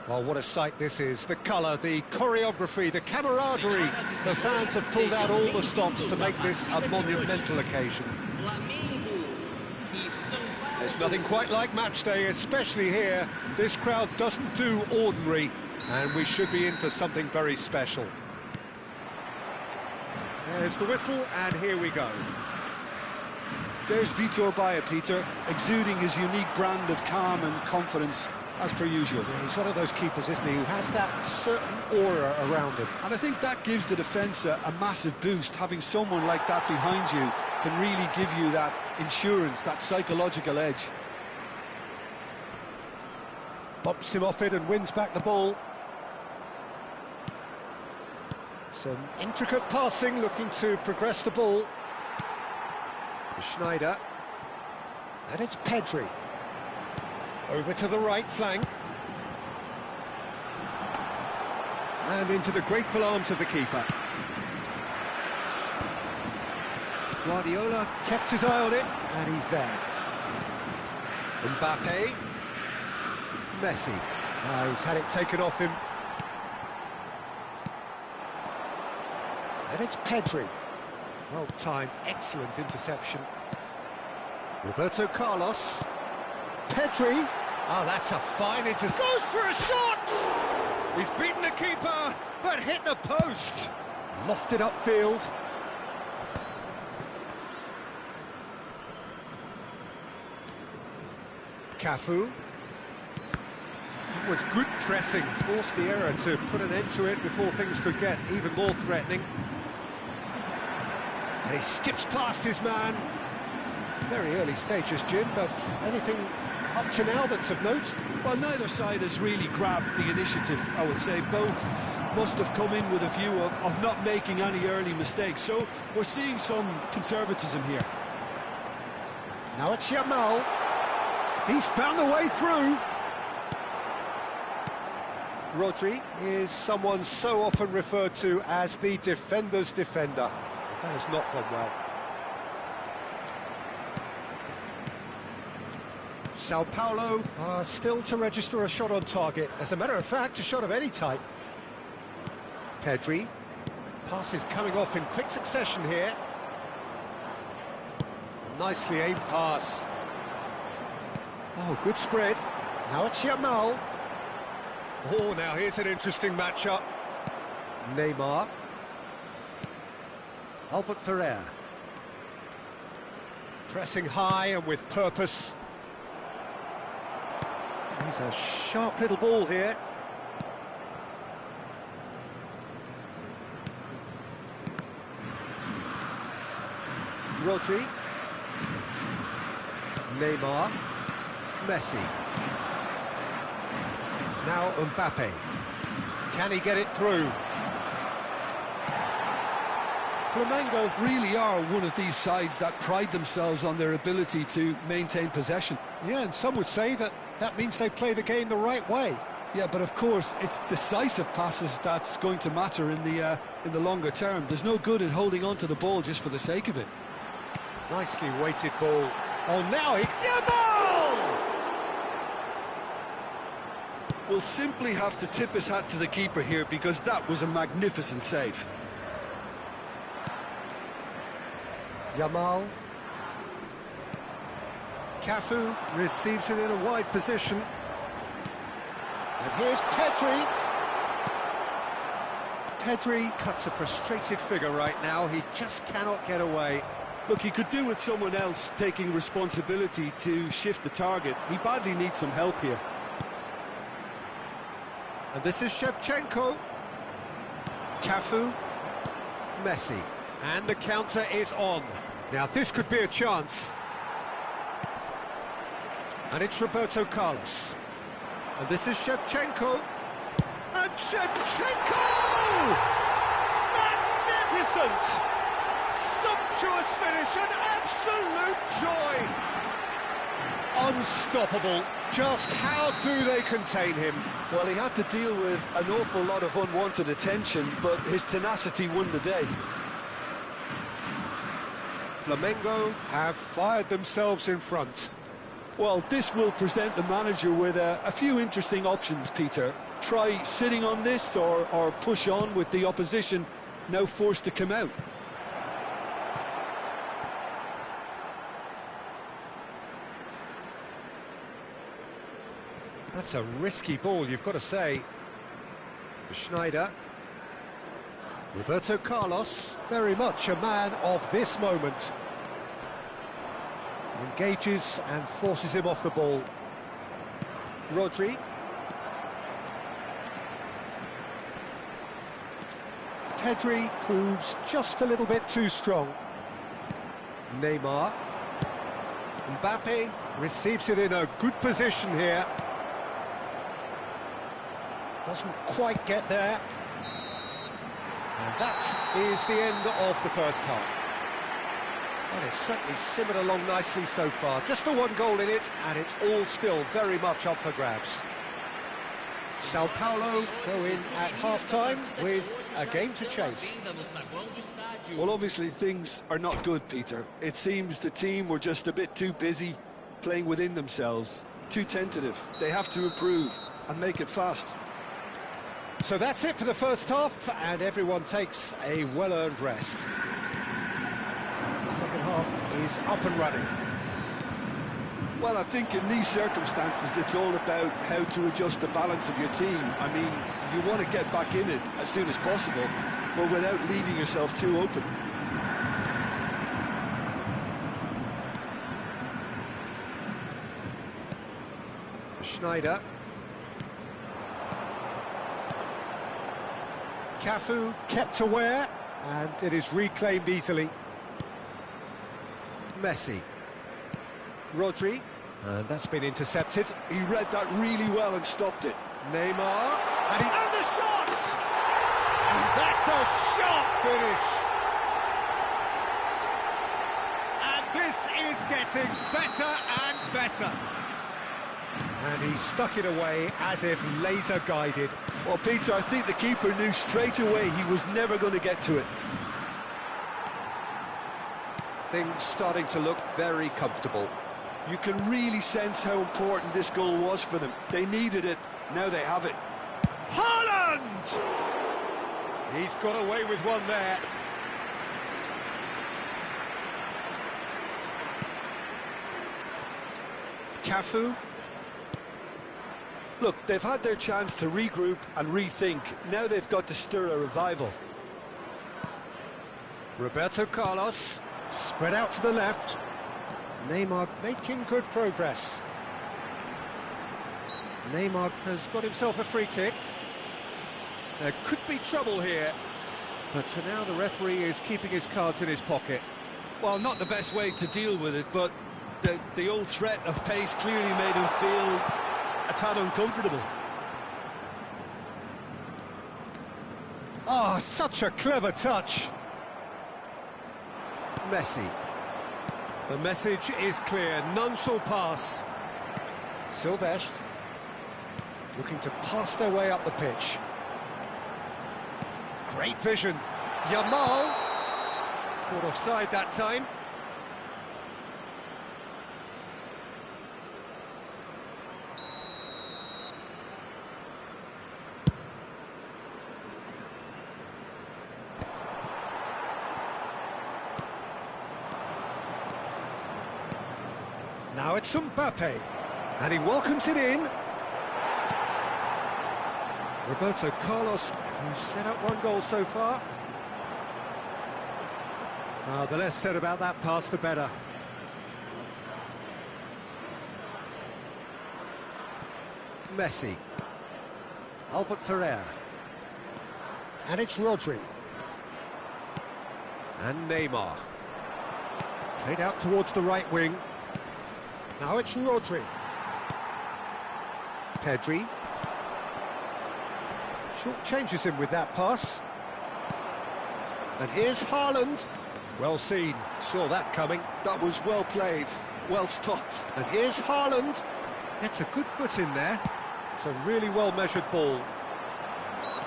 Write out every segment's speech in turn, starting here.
Well, what a sight this is. The colour, the choreography, the camaraderie. The fans have pulled out all the stops to make this a monumental occasion. There's nothing quite like match day, especially here. This crowd doesn't do ordinary, and we should be in for something very special. There's the whistle, and here we go. There's Boraaa, Peter, exuding his unique brand of calm and confidence, as per usual. Yeah, he's one of those keepers, isn't he, who has that certain aura around him. And I think that gives the defence a massive boost. Having someone like that behind you can really give you that insurance, that psychological edge. Bumps him off it and wins back the ball. Some intricate passing, looking to progress the ball. Schneider. And it's Pedri. Over to the right flank. And into the grateful arms of the keeper. Guardiola kept his eye on it, and he's there. Mbappe. Messi. He's had it taken off him. And it's Pedri. Well timed, excellent interception. Roberto Carlos. Pedri. Oh, that's a fine interception. Goes for a shot! He's beaten the keeper, but hit the post. Lofted upfield. Cafu. That was good pressing, forced the error to put an end to it before things could get even more threatening. And he skips past his man. Very early stages, Jim, but anything up to now that's of note? Well, neither side has really grabbed the initiative, I would say. Both must have come in with a view of not making any early mistakes. So we're seeing some conservatism here. Now it's Yamal. He's found a way through. Rodri is someone so often referred to as the defender's defender. That has not gone well. Sao Paulo are still to register a shot on target. As a matter of fact, a shot of any type. Pedri. Passes coming off in quick succession here. Nicely aimed pass. Oh, good spread. Now it's Yamal. Oh, now here's an interesting matchup. Neymar. Albert Ferrer. Pressing high and with purpose. He's a sharp little ball here. Rodri. Neymar. Messi. Now Mbappe. Can he get it through? Flamengo really are one of these sides that pride themselves on their ability to maintain possession. Yeah, and some would say that means they play the game the right way. Yeah, but of course, it's decisive passes that's going to matter in the longer term. There's no good in holding on to the ball just for the sake of it. Nicely weighted ball. Oh, now he... Yamal! We'll simply have to tip his hat to the keeper here because that was a magnificent save. Yamal. Cafu receives it in a wide position. And here's Pedri. Pedri cuts a frustrated figure right now. He just cannot get away. Look, he could do with someone else taking responsibility to shift the target. He badly needs some help here. And this is Shevchenko. Cafu. Messi. And the counter is on. Now this could be a chance. And it's Roberto Carlos. And this is Shevchenko. And Shevchenko! Magnificent! Sumptuous finish, an absolute joy! Unstoppable. Just how do they contain him? Well, he had to deal with an awful lot of unwanted attention, but his tenacity won the day. Flamengo have fired themselves in front. Well, this will present the manager with a few interesting options, Peter. try sitting on this or push on with the opposition now forced to come out. That's a risky ball, you've got to say. Schneider. Roberto Carlos, very much a man of this moment. Engages and forces him off the ball. Rodri. Pedri proves just a little bit too strong. Neymar. Mbappe receives it in a good position here. Doesn't quite get there. And that is the end of the first half. Well, it's certainly simmered along nicely so far. Just the one goal in it, and it's all still very much up for grabs. Sao Paulo go in at half-time with a game to chase. Well, obviously things are not good, Peter. It seems the team were just a bit too busy playing within themselves, too tentative. They have to improve and make it fast. So that's it for the first half, and everyone takes a well-earned rest. The second half is up and running. Well, I think in these circumstances, it's all about how to adjust the balance of your team. I mean, you want to get back in it as soon as possible, but without leaving yourself too open. Schneider. Cafu kept aware, and it is reclaimed easily. Messi. Rodri. And that's been intercepted. He read that really well and stopped it. Neymar. And the shot! And that's a sharp finish. And this is getting better and better. And he stuck it away as if laser guided. Well, Peter, I think the keeper knew straight away he was never going to get to it. Things starting to look very comfortable. You can really sense how important this goal was for them. They needed it, now they have it. Haaland! He's got away with one there. Cafu. Look, they've had their chance to regroup and rethink. Now they've got to stir a revival. Roberto Carlos, spread out to the left. Neymar making good progress. Neymar has got himself a free kick. There could be trouble here, but for now the referee is keeping his cards in his pocket. Well, not the best way to deal with it, but the old threat of pace clearly made him feel a tad uncomfortable. Oh, such a clever touch. Messi. The message is clear, none shall pass. Silvestre looking to pass their way up the pitch. Great vision. Yamal caught offside that time. Now it's Mbappe, and he welcomes it in. Roberto Carlos, who's set up one goal so far. The less said about that pass, the better. Messi. Albert Ferrer. And it's Rodri. And Neymar. Played out towards the right wing. Now it's Rodri. Pedri. Short changes him with that pass. And here's Haaland. Well seen, saw that coming. That was well played, well stopped. And here's Haaland. Gets a good foot in there. It's a really well-measured ball.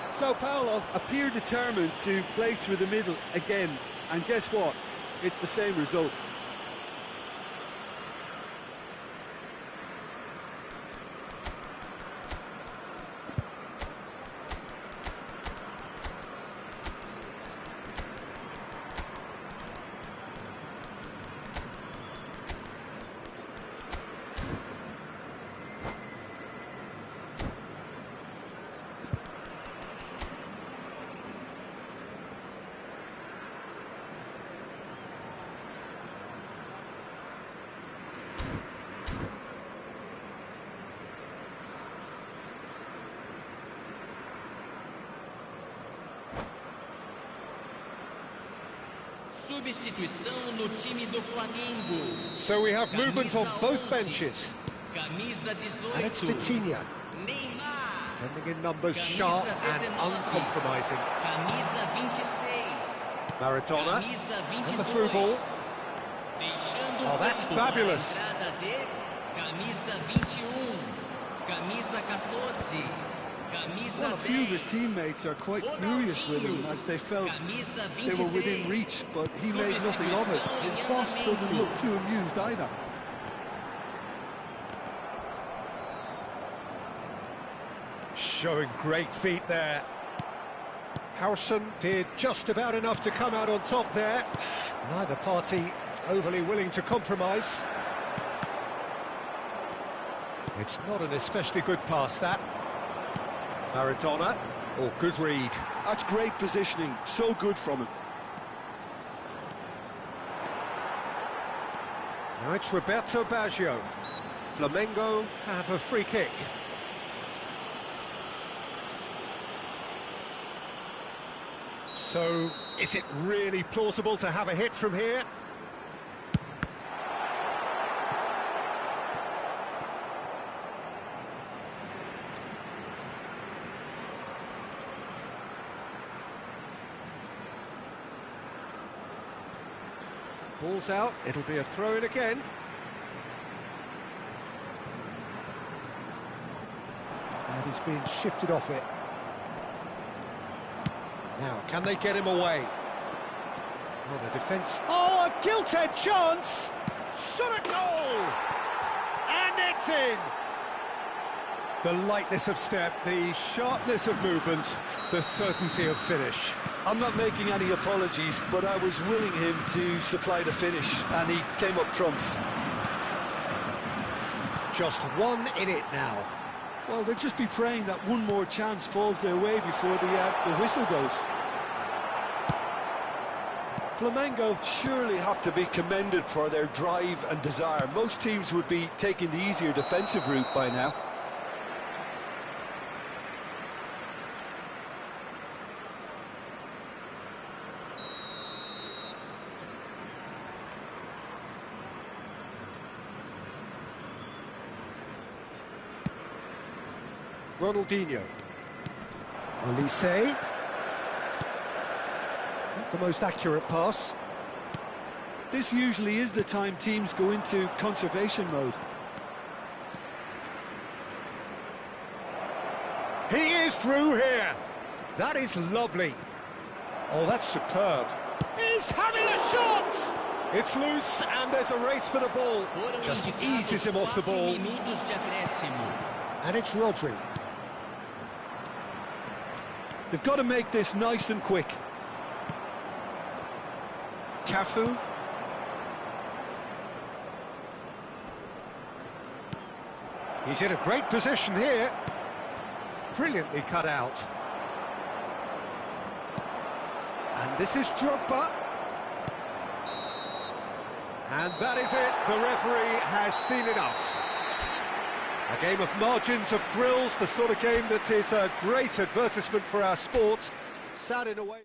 Sao Paulo appear determined to play through the middle again. And guess what? It's the same result. Substituição no time do Flamengo. So we have movement on both benches. Camisa And it's 18. Vitinha. Neymar. Defending in numbers, sharp and uncompromising. Camisa 26. Maradona. Camisa 22. And the through ball. Deixando Oh, o that's campo fabulous. para a entrada de camisa 21. Camisa 14. Camisa Well, a few of his 10. teammates are quite furious with him as they felt they were within reach, but he made nothing of it. His boss doesn't look too amused either. Showing great feet there. Howson did just about enough to come out on top there. Neither party overly willing to compromise. It's not an especially good pass, that. Maradona. Oh, good read. That's great positioning, so good from him. Now it's Roberto Baggio. Flamengo have a free kick. So, is it really plausible to have a hit from here? Ball's out, it'll be a throw-in again. And he's been shifted off it. Now, can they get him away? Well, the defence... Oh, a gilt-edged chance! Shot at goal! And it's in! The lightness of step, the sharpness of movement, the certainty of finish. I'm not making any apologies, but I was willing him to supply the finish, and he came up trumps. Just one in it now. Well, they'll just be praying that one more chance falls their way before the whistle goes. Flamengo surely have to be commended for their drive and desire. Most teams would be taking the easier defensive route by now. Ronaldinho. Olise. Not the most accurate pass. This usually is the time teams go into conservation mode. He is through here. That is lovely. Oh, that's superb. He's having a shot! It's loose and there's a race for the ball. Just eases him off the ball. And it's Rodri. They've got to make this nice and quick. Cafu. He's in a great position here. Brilliantly cut out. And this is Drogba. And that is it. The referee has seen enough. A game of margins, of thrills, the sort of game that is a great advertisement for our sport. Sad in a way.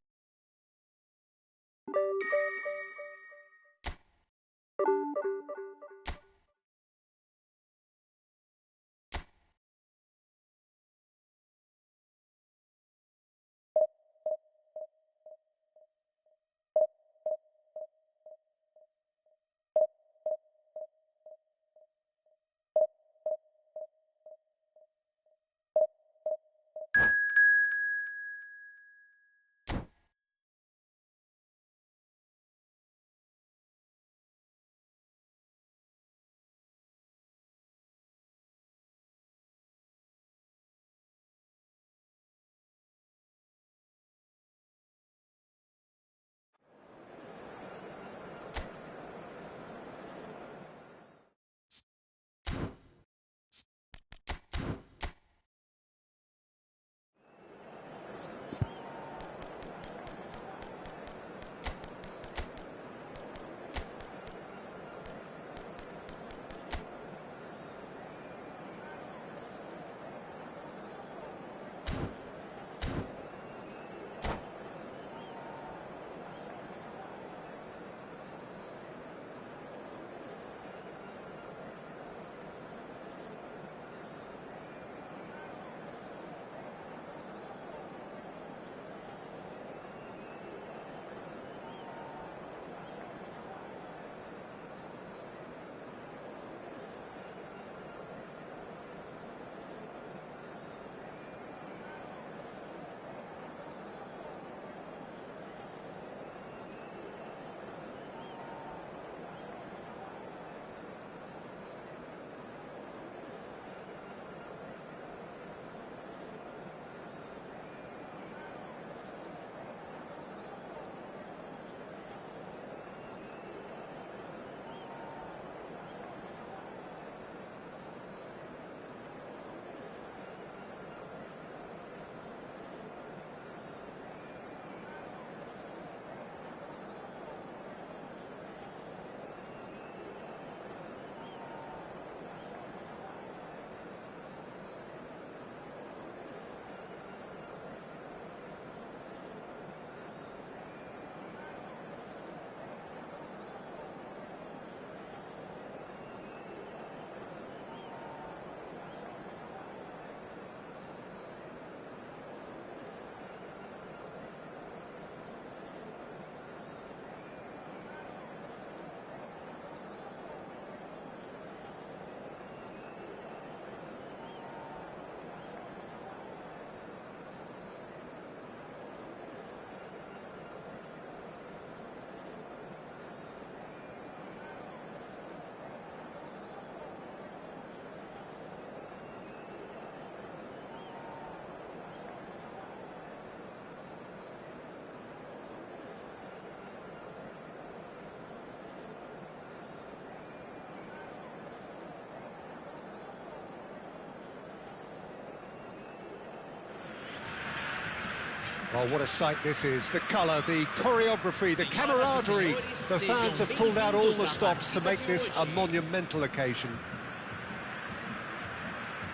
Well, what a sight this is. The colour, the choreography, the camaraderie. The fans have pulled out all the stops to make this a monumental occasion.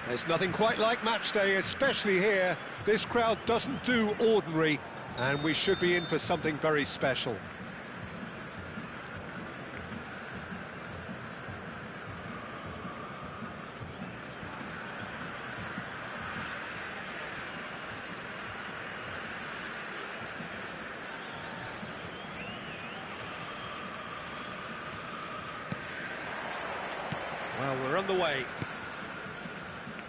There's nothing quite like match day, especially here. This crowd doesn't do ordinary, and we should be in for something very special. Well, we're on the way.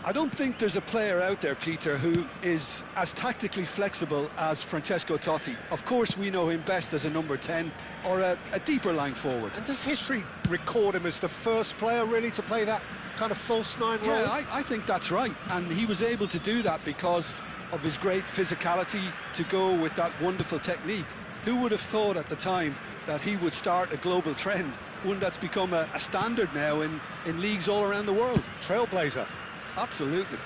I don't think there's a player out there, Peter, who is as tactically flexible as Francesco Totti. Of course, we know him best as a number 10 or a deeper line forward. And does history record him as the first player really to play that kind of false nine role? Yeah, I think that's right. And he was able to do that because of his great physicality to go with that wonderful technique. Who would have thought at the time that he would start a global trend, one that's become a standard now in leagues all around the world? Trailblazer. Absolutely.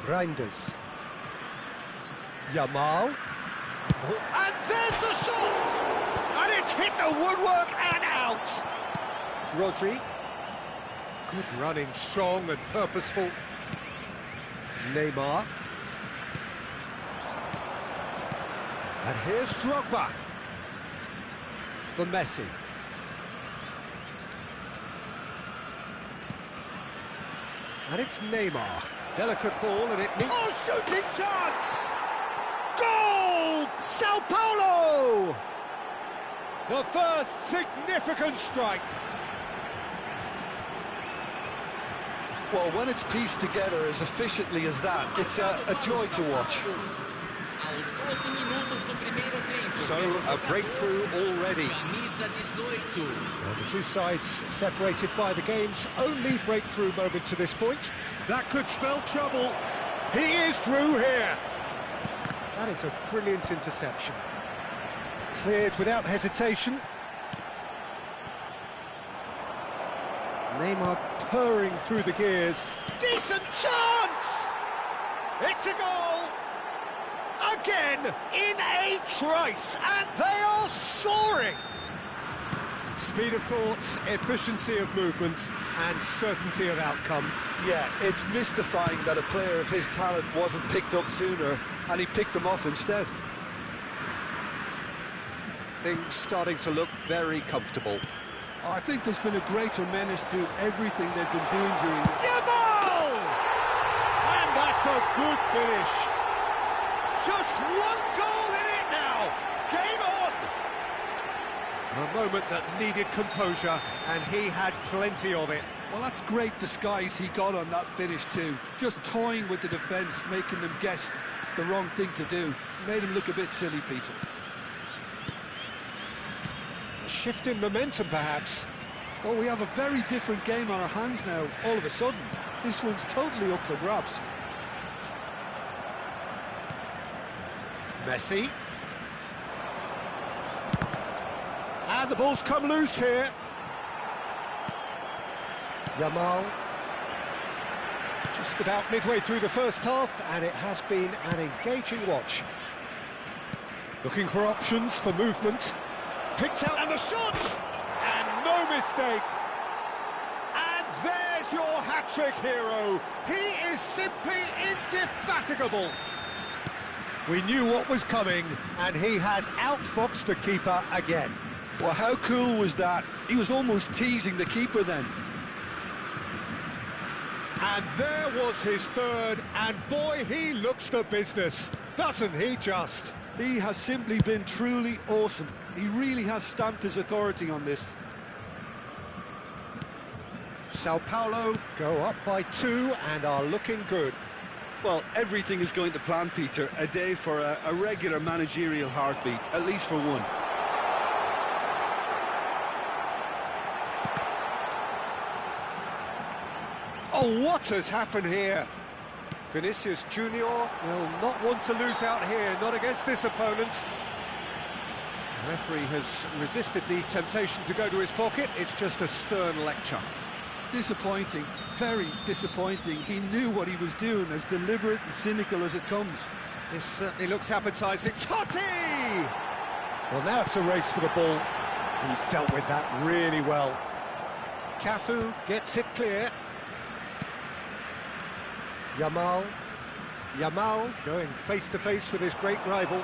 Reinders. Yamal. Oh, and there's the shot! And it's hit the woodwork and out! Rodri. Good running, strong and purposeful. Neymar. And here's Drogba for Messi. And it's Neymar. Delicate ball and it needs... Oh, shooting chance! Goal! Sao Paulo! The first significant strike. Well, when it's pieced together as efficiently as that, it's a joy to watch. So, a breakthrough already. Well, the two sides separated by the game's only breakthrough moment to this point. That could spell trouble. He is through here. That is a brilliant interception. Cleared without hesitation. Neymar purring through the gears. Decent chance! It's a goal! Again, in a trice, and they are soaring! Speed of thoughts, efficiency of movement, and certainty of outcome. Yeah, it's mystifying that a player of his talent wasn't picked up sooner, and he picked them off instead. Things starting to look very comfortable. I think there's been a greater menace to everything they've been doing during this. Yamal! And that's a good finish. Just one goal in it now. Game on. A moment that needed composure, and he had plenty of it. Well, that's great disguise he got on that finish too. Just toying with the defence, making them guess the wrong thing to do. Made him look a bit silly, Peter. A shift in momentum, perhaps. Well, we have a very different game on our hands now, all of a sudden. This one's totally up for grabs. Messi. And the ball's come loose here. Yamal. Just about midway through the first half, and it has been an engaging watch. Looking for options for movement. Picked out, and the shot! And no mistake! And there's your hat-trick hero. He is simply indefatigable. We knew what was coming, and he has outfoxed the keeper again. Well, how cool was that? He was almost teasing the keeper then. And there was his third, and boy, he looks the business, doesn't he just? He has simply been truly awesome. He really has stamped his authority on this. Sao Paulo go up by 2 and are looking good. Well, everything is going to plan, Peter. A day for a regular managerial heartbeat, at least for one. Oh, what has happened here? Vinicius Junior will not want to lose out here, not against this opponent. The referee has resisted the temptation to go to his pocket. It's just a stern lecture. Disappointing, very disappointing. He knew what he was doing, as deliberate and cynical as it comes. This certainly looks appetising. Totti! Well, now it's a race for the ball. He's dealt with that really well. Cafu gets it clear. Yamal going face-to-face with his great rival.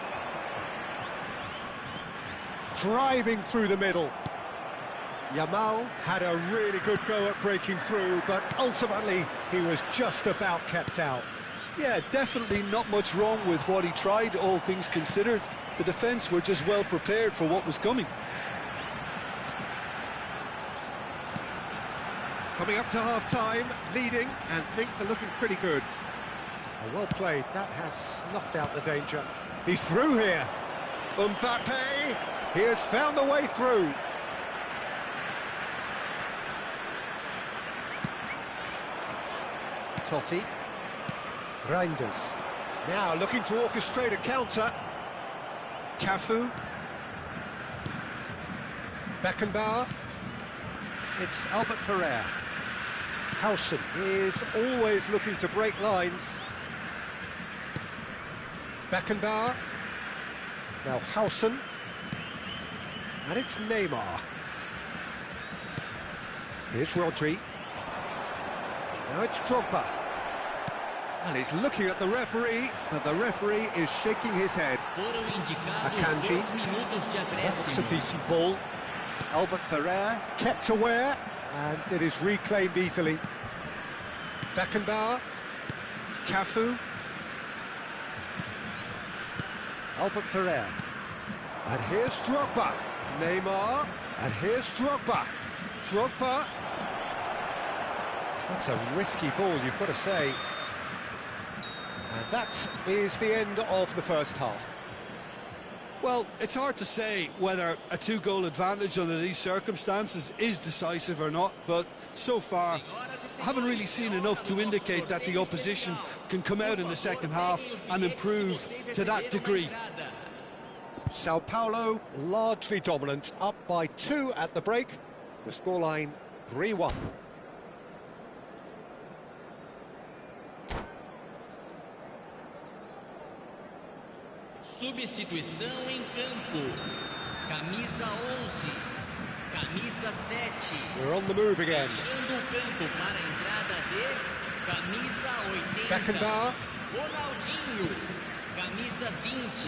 Driving through the middle. Yamal had a really good go at breaking through, but ultimately he was just about kept out. Yeah, definitely not much wrong with what he tried, all things considered. The defence were just well prepared for what was coming. Coming up to half-time, leading, and things are looking pretty good. Oh, well played, that has snuffed out the danger. He's through here. Mbappe, he has found the way through. Totti. Reinders. Now looking to orchestrate a counter. Cafu. Beckenbauer. It's Albert Ferrer. Howson is always looking to break lines. Beckenbauer. Now Howson. And it's Neymar. Here's Rodri. Now it's Drogba. And he's looking at the referee, but the referee is shaking his head. Akanji. That looks a decent ball. Albert Ferrer kept aware, and it is reclaimed easily. Beckenbauer. Cafu. Albert Ferrer. And here's Drogba. Neymar. And here's Drogba. Drogba. That's a risky ball, you've got to say. And that is the end of the first half. Well, it's hard to say whether a two-goal advantage under these circumstances is decisive or not, but so far I haven't really seen enough to indicate that the opposition can come out in the second half and improve to that degree. Sao Paulo largely dominant, up by 2 at the break. The scoreline 3-1. Substituição em campo. Camisa 11. Camisa 7. We're on the move again. Fechando o campo para a entrada de camisa 80. Beckenbauer. Ronaldinho. Camisa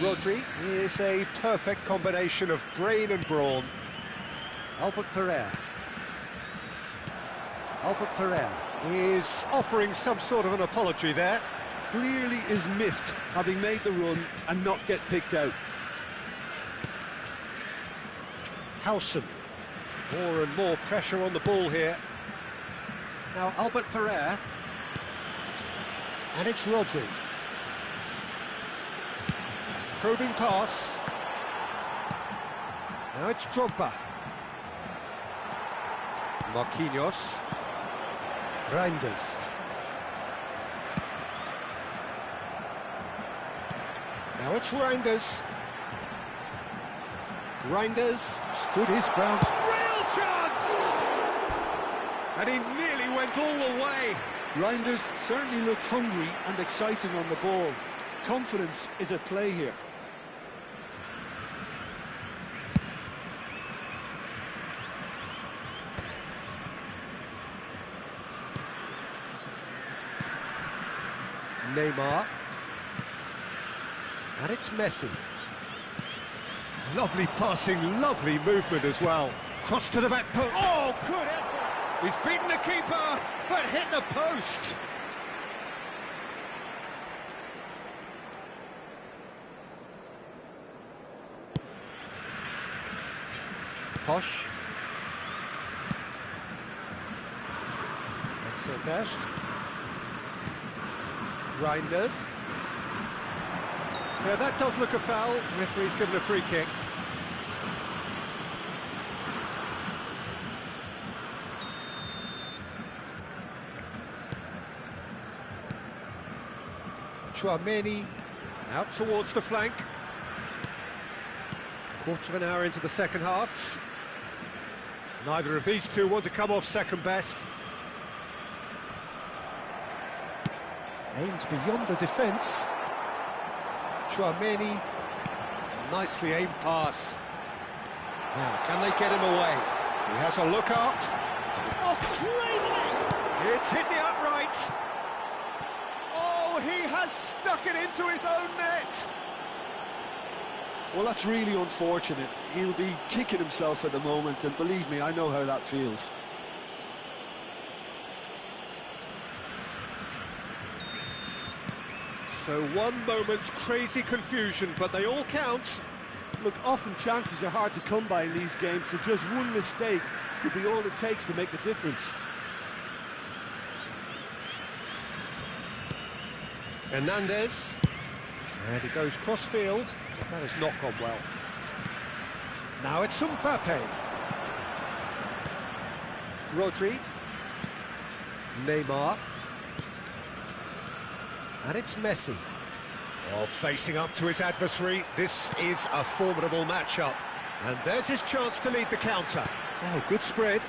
20. Rodri is a perfect combination of brain and brawn. Albert Ferrer. Albert Ferrer is offering some sort of an apology there. Clearly is miffed, having made the run and not get picked out. Howson. More and more pressure on the ball here. Now Albert Ferrer. And it's Rodri. Probing pass. Now it's Drogba. Marquinhos. Reinders. Now it's Reinders. Reinders stood his ground. Real chance! And he nearly went all the way. Reinders certainly looked hungry and exciting on the ball. Confidence is at play here. Neymar. And it's Messi. Lovely passing, lovely movement as well. Cross to the back post. Oh, good effort! He's beaten the keeper, but hit the post. Posh. And Silvestre. Reinders. Yeah, that does look a foul. Referee's given a free kick. Chouameni out towards the flank. Quarter of an hour into the second half. Neither of these two want to come off second best. Aimed beyond the defence. Chouameni, nicely aimed pass. Now, can they get him away? He has a look up. Oh, crazy! It's hit the upright. Oh, he has stuck it into his own net. Well, that's really unfortunate. He'll be kicking himself at the moment, and believe me, I know how that feels. So one moment's crazy confusion, but they all count. Look, often chances are hard to come by in these games, so just one mistake could be all it takes to make the difference. Hernandez, and he goes cross-field. That has not gone well. Now it's Mbappe. Rodri. Neymar. And it's Messi. Oh, facing up to his adversary. This is a formidable matchup. And there's his chance to lead the counter. Oh, good spread.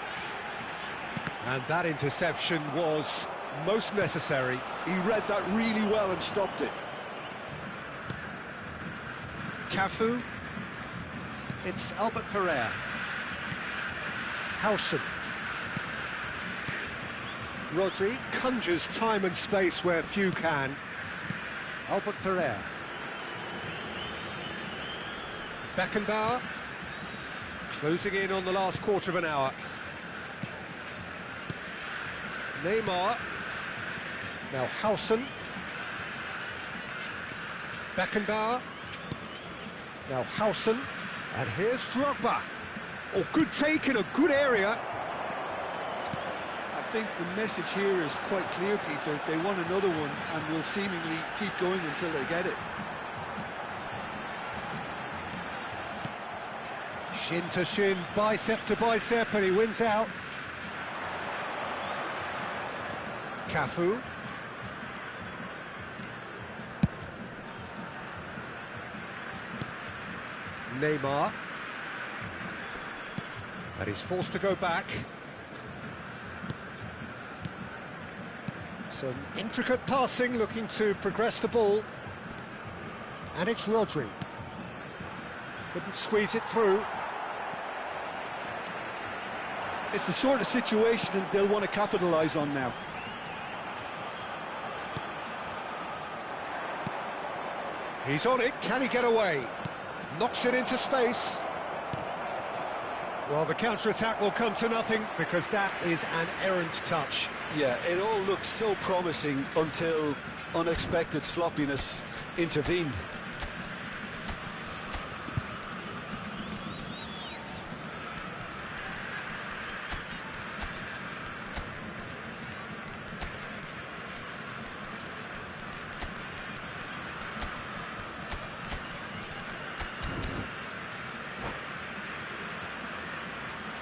And that interception was most necessary. He read that really well and stopped it. Cafu. It's Albert Ferrer. Howson. Rodri conjures time and space where few can. Albert Ferrer. Beckenbauer. Closing in on the last quarter of an hour. Neymar. Now Howson. Beckenbauer. Now Howson. And here's Drogba. Oh, good take in a good area. I think the message here is quite clear, Peter. They want another one and will seemingly keep going until they get it. Shin to shin, bicep to bicep, and he wins out. Cafu. Neymar. And he's forced to go back. Some intricate passing, looking to progress the ball. And it's Rodri. Couldn't squeeze it through. It's the sort of situation they'll want to capitalise on now. He's on it, can he get away? Knocks it into space. Well, the counter-attack will come to nothing because that is an errant touch. Yeah, it all looks so promising until unexpected sloppiness intervened.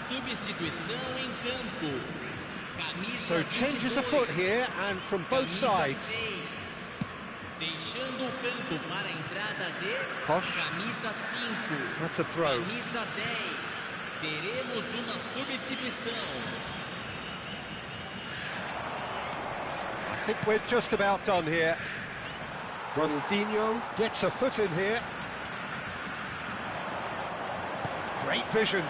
Substituição em campo. So changes afoot here and from both sides. Deixando o campo para a entrada de Posh. camisa 5. That's a throw. Camisa 10. Teremos uma substituição. I think we're just about done here. Ronaldinho gets a foot in here. Great vision.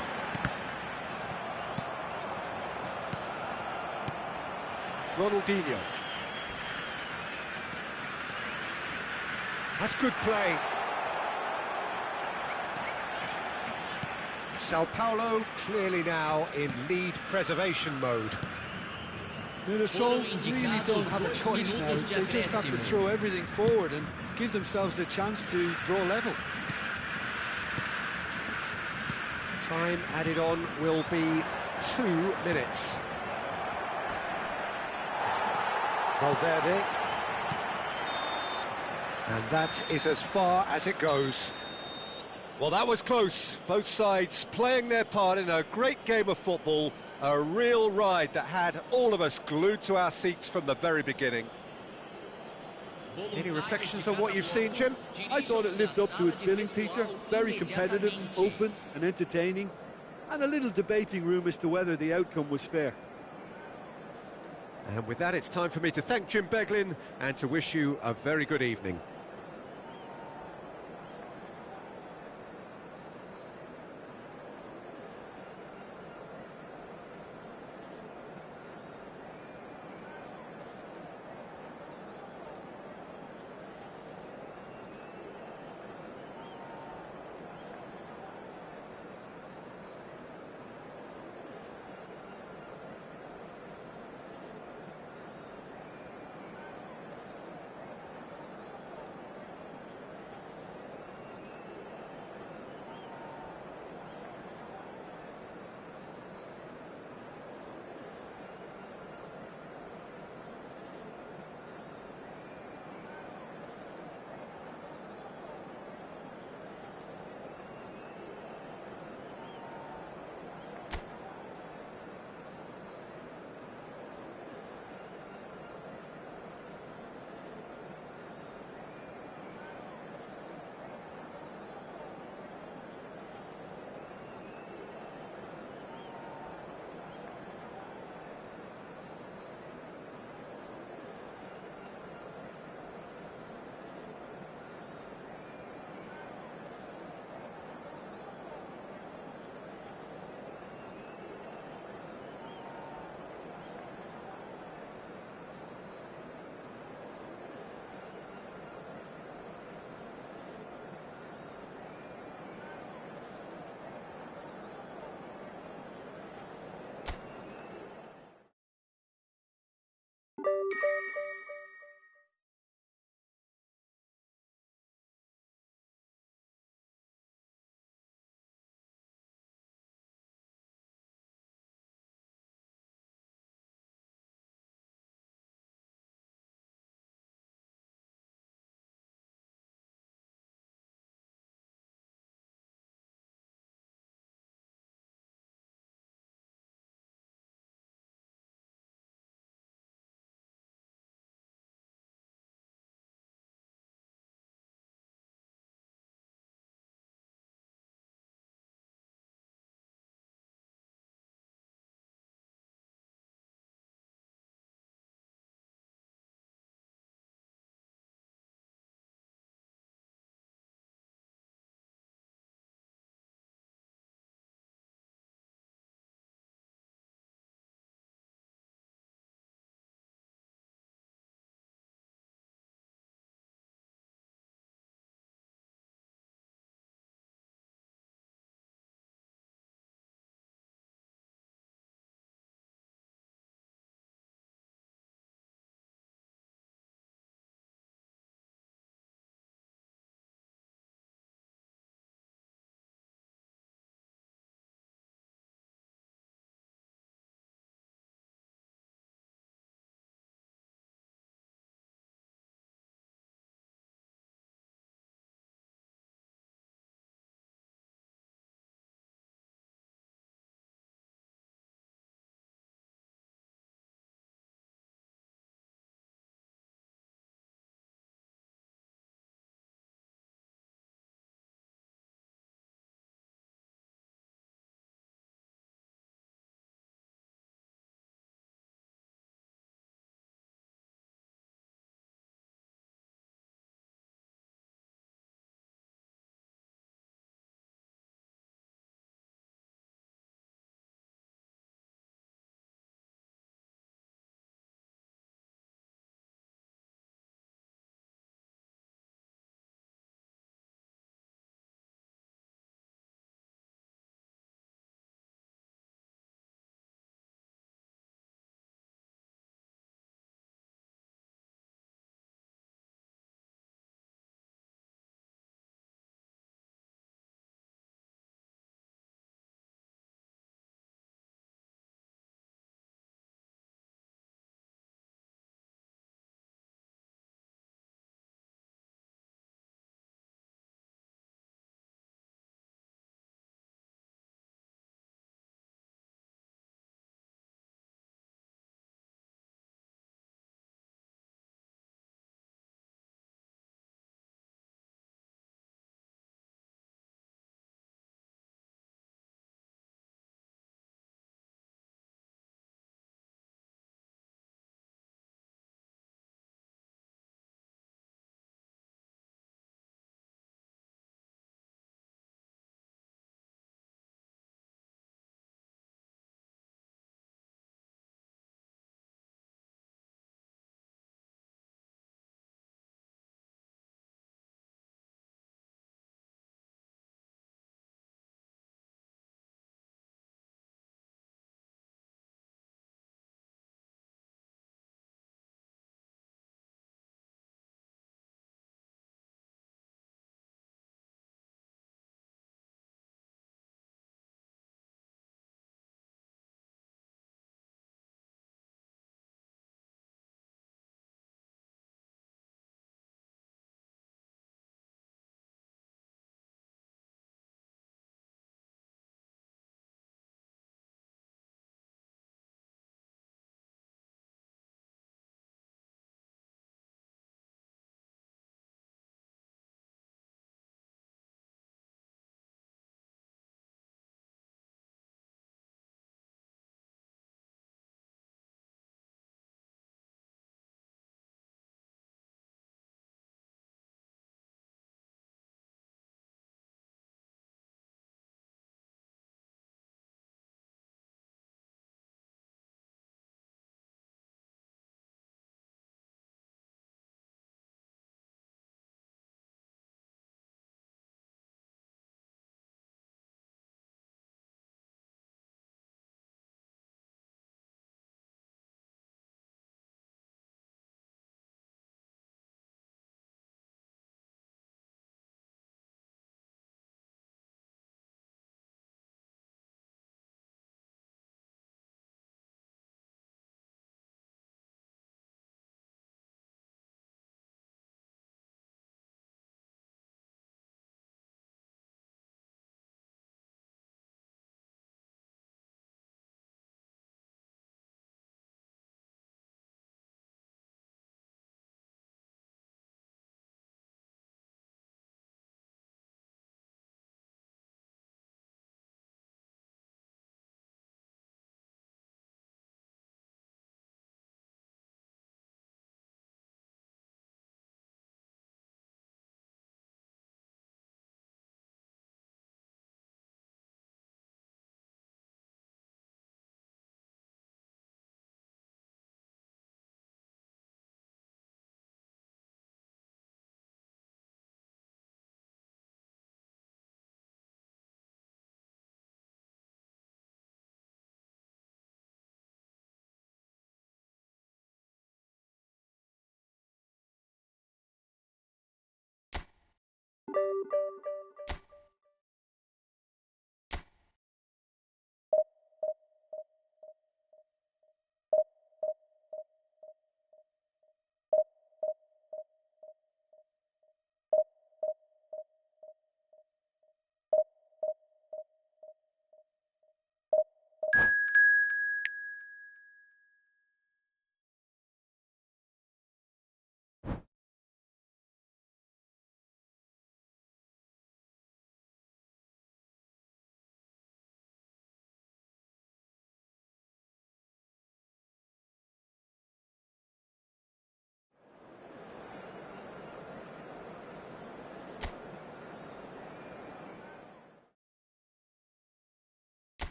Ronaldinho. That's good play. Sao Paulo clearly now in lead preservation mode. Minnesota really don't have a choice now. They just have to throw everything forward and give themselves a chance to draw level. Time added on will be 2 minutes. Valverde. And that is as far as it goes. Well, that was close. Both sides playing their part in a great game of football. A real ride that had all of us glued to our seats from the very beginning. Any reflections on what you've seen, Jim? I thought it lived up to its billing, Peter. Very competitive, open and entertaining, and a little debating room as to whether the outcome was fair. And with that, it's time for me to thank Jim Beglin and to wish you a very good evening.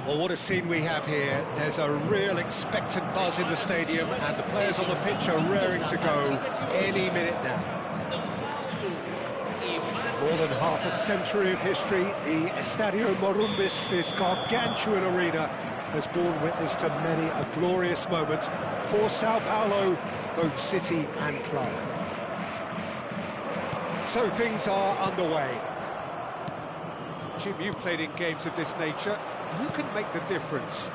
Well, what a scene we have here. There's a real expectant buzz in the stadium, and the players on the pitch are raring to go any minute now. More than half a century of history, the Estadio Morumbis, this gargantuan arena, has borne witness to many a glorious moment for Sao Paulo, both city and club. So things are underway. Jim, you've played in games of this nature. Who can make the difference?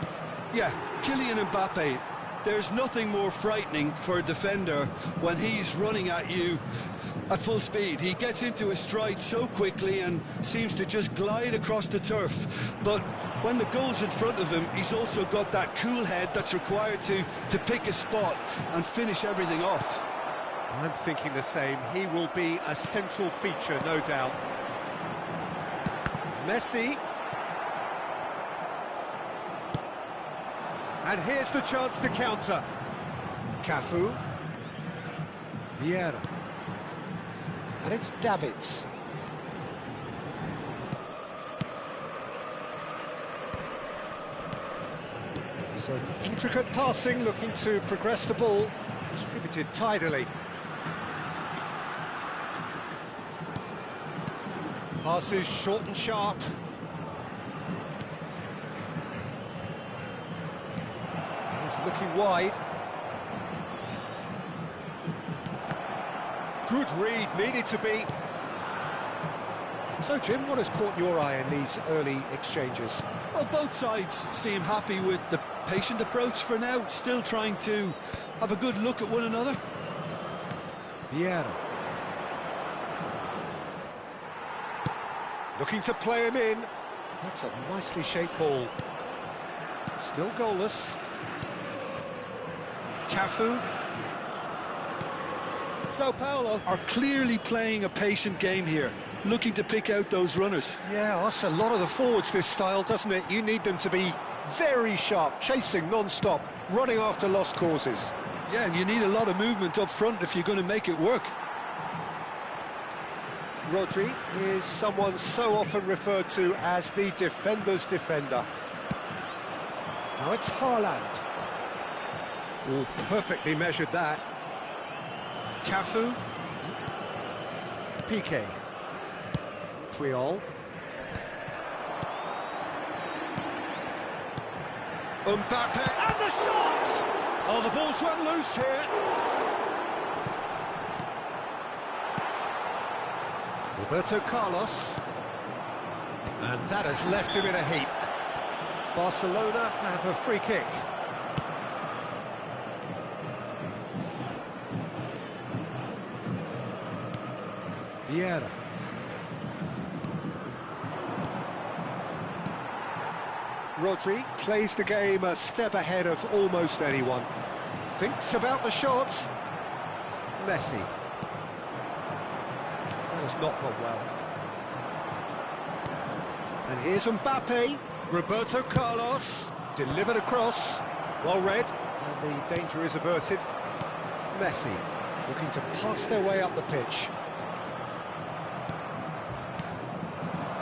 Yeah, Kylian Mbappe. There's nothing more frightening for a defender when he's running at you at full speed. He gets into his stride so quickly and seems to just glide across the turf. But when the goal's in front of him, he's also got that cool head that's required to pick a spot and finish everything off. I'm thinking the same. He will be a central feature, no doubt. Messi. And here's the chance to counter. Cafu. Vieira. And it's Davids. So intricate passing, looking to progress the ball. Distributed tidily. Passes short and sharp. He's looking wide. Good read, needed to be. So, Jim, what has caught your eye in these early exchanges? Well, both sides seem happy with the patient approach for now, still trying to have a good look at one another. Vieira. Looking to play him in. That's a nicely shaped ball. Still goalless. Cafu. Sao Paulo are clearly playing a patient game here, looking to pick out those runners. Yeah, that's a lot of the forwards, this style, doesn't it? You need them to be very sharp, chasing non-stop, running after lost causes. Yeah, and you need a lot of movement up front if you're going to make it work. Rodri is someone so often referred to as the defender's defender. Now it's Haaland. Oh, perfectly measured that. Cafu. Piqué. Puyol. Mbappe, and the shot! Oh, the ball's run loose here. Roberto Carlos. And that has left him in a heap. Barcelona have a free kick. Vieira. Rodri plays the game a step ahead of almost anyone. Thinks about the shot. Messi. That has not gone well. And here's Mbappe. Roberto Carlos. Delivered across. Well read. And the danger is averted. Messi looking to pass their way up the pitch.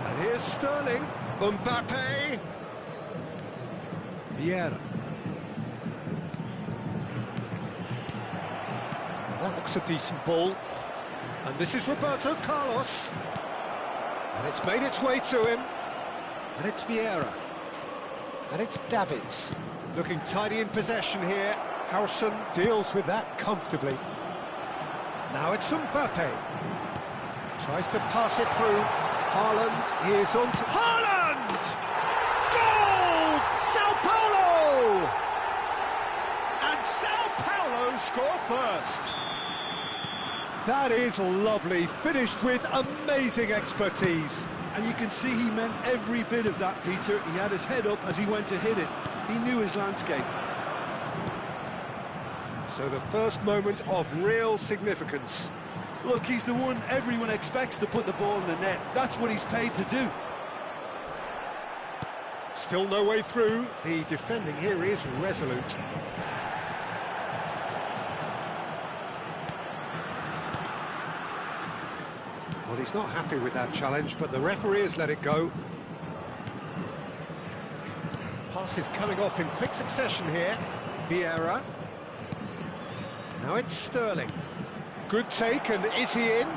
And here's Sterling. Mbappe. Vieira. That looks a decent ball. And this is Roberto Carlos. And it's made its way to him. And it's Vieira. And it's Davids. Looking tidy in possession here. Harrison deals with that comfortably. Now it's Mbappe. Tries to pass it through. Haaland is on to... Haaland! Goal! Sao Paulo! And Sao Paulo score first. That is lovely, finished with amazing expertise. And you can see he meant every bit of that, Peter. He had his head up as he went to hit it. He knew his landscape. So the first moment of real significance. Look, he's the one everyone expects to put the ball in the net. That's what he's paid to do. Still no way through. The defending here is resolute. Well, he's not happy with that challenge, but the referee has let it go. Pass is coming off in quick succession here. Boraaa. Now it's Sterling. Good take, and is he in?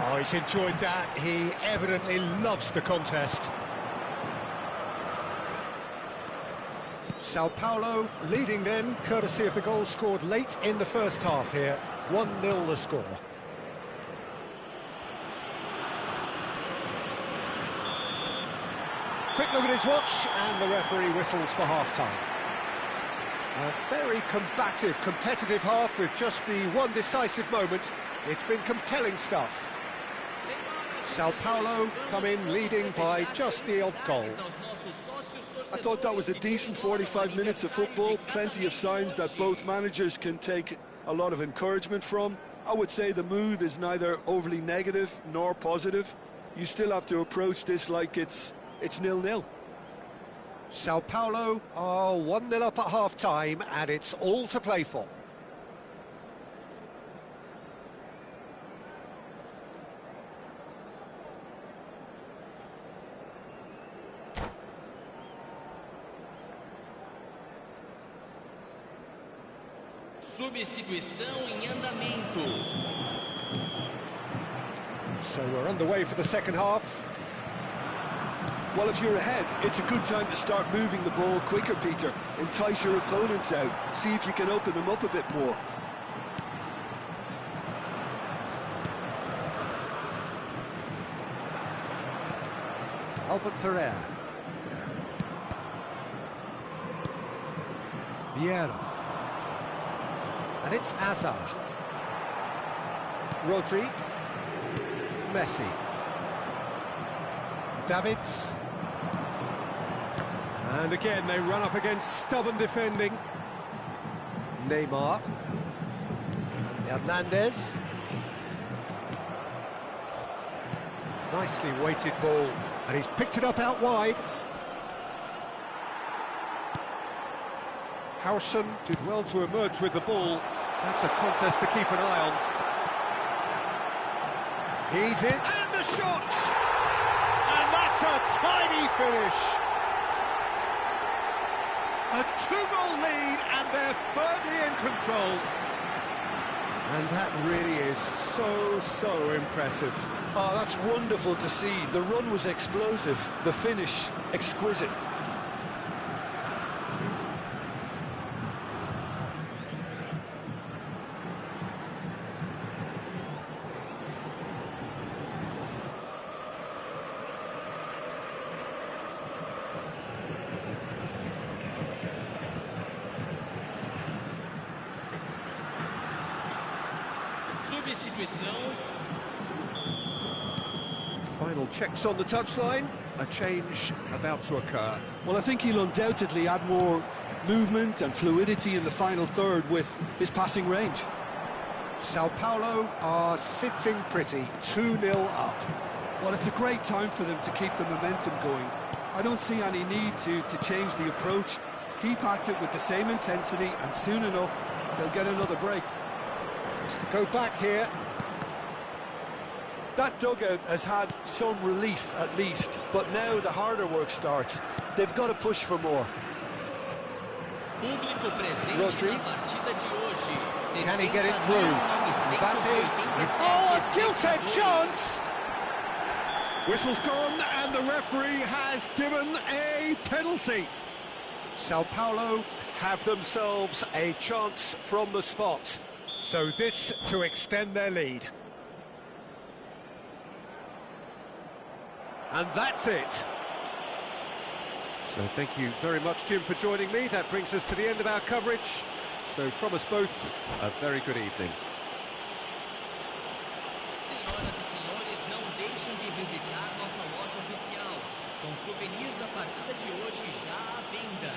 Oh, he's enjoyed that. He evidently loves the contest. Sao Paulo leading then, courtesy of the goal scored late in the first half here. 1-0 the score. Quick look at his watch, and the referee whistles for half-time. A very combative, competitive half with just the one decisive moment. It's been compelling stuff. Sao Paulo come in leading by just the odd goal. I thought that was a decent 45 minutes of football, plenty of signs that both managers can take a lot of encouragement from. I would say the mood is neither overly negative nor positive. You still have to approach this like it's 0-0. Sao Paulo are 1-0 up at half-time, and it's all to play for. Substituição em andamento. So we're underway for the second half. Well, if you're ahead, it's a good time to start moving the ball quicker, Peter. Entice your opponents out. See if you can open them up a bit more. Albert Ferrer. Vieira. And it's Azar. Rodri. Messi. Davids. And again they run up against stubborn defending. Neymar. And Hernandez. Nicely weighted ball, and he's picked it up out wide. Howson did well to emerge with the ball. That's a contest to keep an eye on. He's in, and the shot! And that's a tiny finish. A two-goal lead, and they're firmly in control. And that really is so impressive. Oh, that's wonderful to see. The run was explosive, the finish exquisite. Substituição. Final checks on the touchline. A change about to occur. Well, I think he'll undoubtedly add more movement and fluidity in the final third with his passing range. Sao Paulo are sitting pretty, 2-0 up. Well, it's a great time for them to keep the momentum going. I don't see any need to change the approach. Keep at it with the same intensity, and soon enough, they'll get another break. It's to go back here. That dugout has had some relief, at least, but now the harder work starts. They've got to push for more. Público presente Rodri. na partida de hoje. Can he get it through? Mbappe. Oh, a gilt-edged chance! Whistle's gone, and the referee has given a penalty. Sao Paulo have themselves a chance from the spot. So this to extend their lead. And that's it. So thank you very much, Jim, for joining me. That brings us to the end of our coverage. So from us both, a very good evening. Senhoras e senhores, não deixem de visitar nossa loja oficial, com souvenirs da partida de hoje já à venda.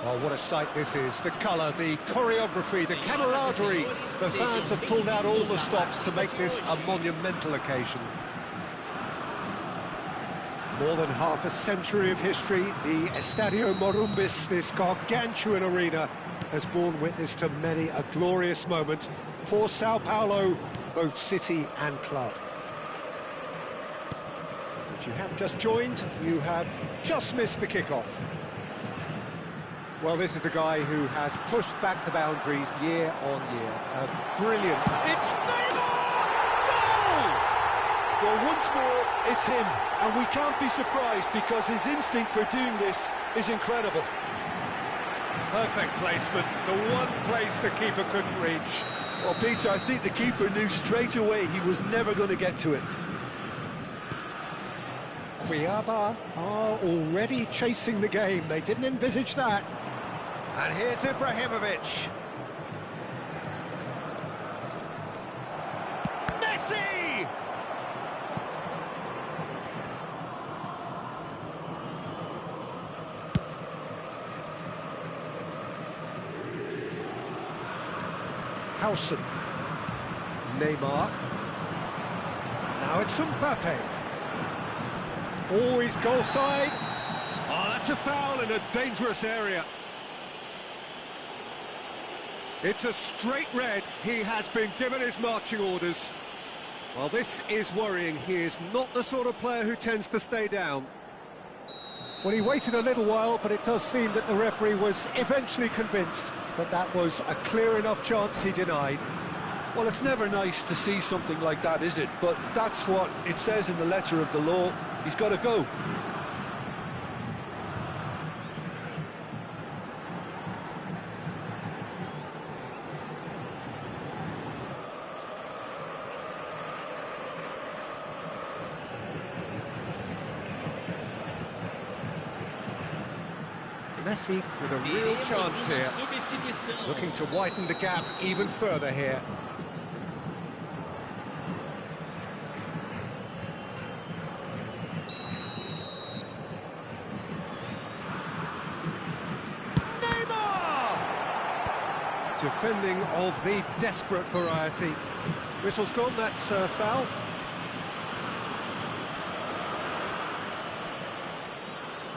Oh, what a sight this is. The colour, the choreography, the camaraderie. The fans have pulled out all the stops to make this a monumental occasion. More than half a century of history, the Estadio Morumbis, this gargantuan arena, has borne witness to many a glorious moment for Sao Paulo, both city and club. If you have just joined, you have just missed the kickoff. Well, this is a guy who has pushed back the boundaries year on year. Brilliant. It's Neymar! Goal! Well, once more, it's him. And we can't be surprised because his instinct for doing this is incredible. Perfect placement. The one place the keeper couldn't reach. Well, Peter, I think the keeper knew straight away he was never going to get to it. Cuiabá are already chasing the game. They didn't envisage that. And here's Ibrahimovic. Messi! Howson. Neymar. Now it's Mbappe. Always goal side. Oh, that's a foul in a dangerous area. It's a straight red. He has been given his marching orders. Well, this is worrying. He is not the sort of player who tends to stay down. Well, he waited a little while, but it does seem that the referee was eventually convinced that that was a clear enough chance he denied. Well, it's never nice to see something like that, is it? But that's what it says in the letter of the law. He's got to go. Messi with a real chance here, looking to widen the gap even further here. Neymar! Defending of the desperate variety. Whistle's gone, that's foul.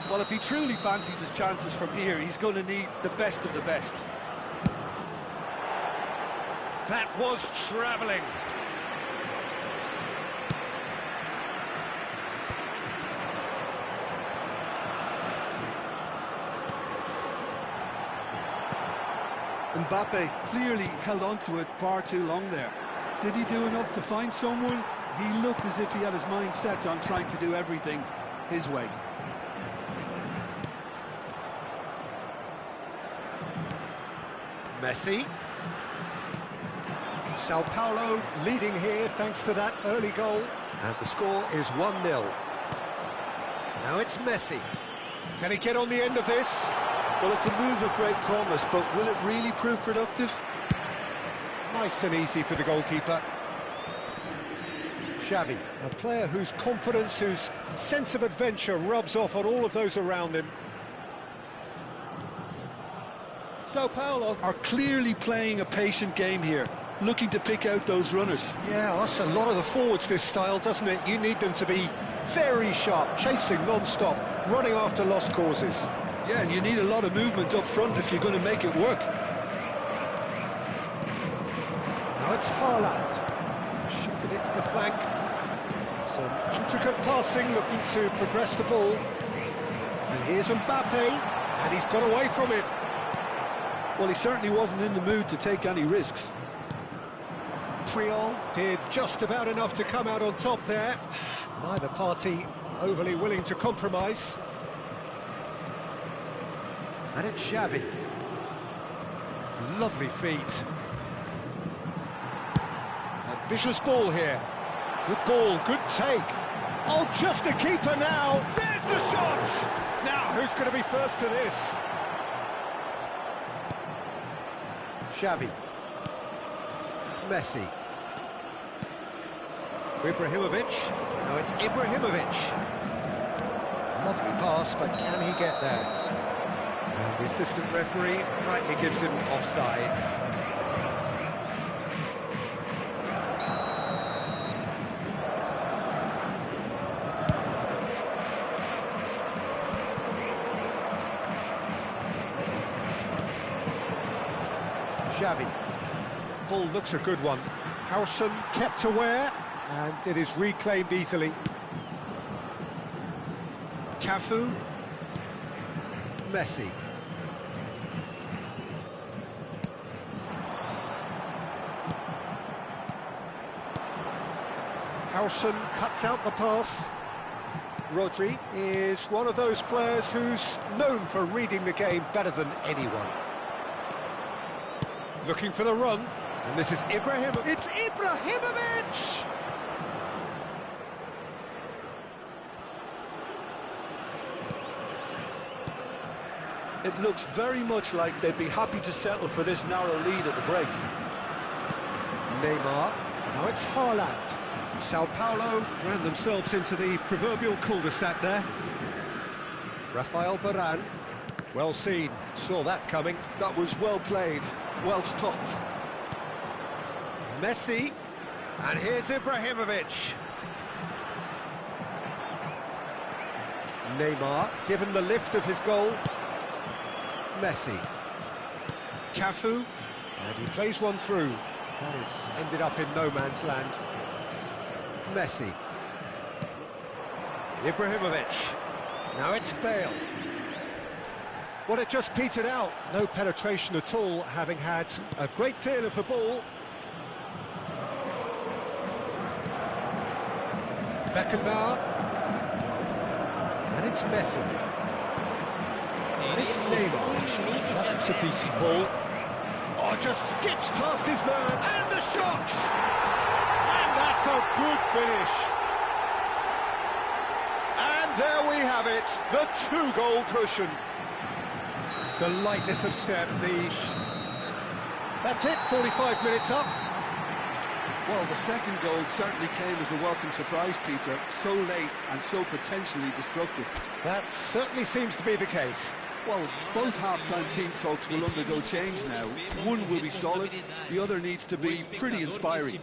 Well, if he truly fancies his chances from here, he's going to need the best of the best. That was travelling. Mbappe clearly held on to it far too long there. Did he do enough to find someone? He looked as if he had his mind set on trying to do everything his way. Messi. Sao Paulo leading here thanks to that early goal. And the score is 1-0. Now it's Messi. Can he get on the end of this? Well, it's a move of great promise, but will it really prove productive? Nice and easy for the goalkeeper. Xavi, a player whose confidence, whose sense of adventure rubs off on all of those around him. Sao Paulo are clearly playing a patient game here, looking to pick out those runners. Yeah, that's a lot of the forwards, this style, doesn't it? You need them to be very sharp, chasing non-stop, running after lost causes. Yeah, and you need a lot of movement up front if you're going to make it work. Now it's Haaland, shifted it to the flank. Some intricate passing, looking to progress the ball. And here's Mbappe, and he's got away from it. Well, he certainly wasn't in the mood to take any risks. Montreal did just about enough to come out on top there. Neither party overly willing to compromise. And it's Xavi. Lovely feet. Ambitious ball here. Good ball, good take. Oh, just a keeper now. There's the shot! Now, who's going to be first to this? Xavi. Messi. Ibrahimovic. Now it's Ibrahimovic. Lovely pass, but can he get there? And the assistant referee rightly gives him offside. Xavi. Ball looks a good one. Howson kept aware, and it is reclaimed easily. Cafu. Messi. Howson cuts out the pass. Rodri is one of those players who's known for reading the game better than anyone. Looking for the run, and this is Ibrahimovic. It's Ibrahimovic! It looks very much like they'd be happy to settle for this narrow lead at the break. Neymar, now it's Haaland. Sao Paulo ran themselves into the proverbial cul-de-sac there. Rafael Varane, well seen, saw that coming. That was well played, well stopped. Messi, and here's Ibrahimovic. Neymar, given the lift of his goal. Messi. Cafu, and he plays one through. That has ended up in no man's land. Messi. Ibrahimovic. Now it's Bale. Well, it just petered out. No penetration at all, having had a great deal of the ball. Beckenbauer. And it's Messi. And it's Neymar. That's a decent ball. Oh, just skips past his man. And the shot! And that's a good finish. And there we have it, the two-goal cushion. The lightness of step, That's it, 45 minutes up. Well, the second goal certainly came as a welcome surprise, Peter. So late and so potentially destructive. That certainly seems to be the case. Well, both half-time team talks will undergo change now. One will be solid, the other needs to be pretty inspiring.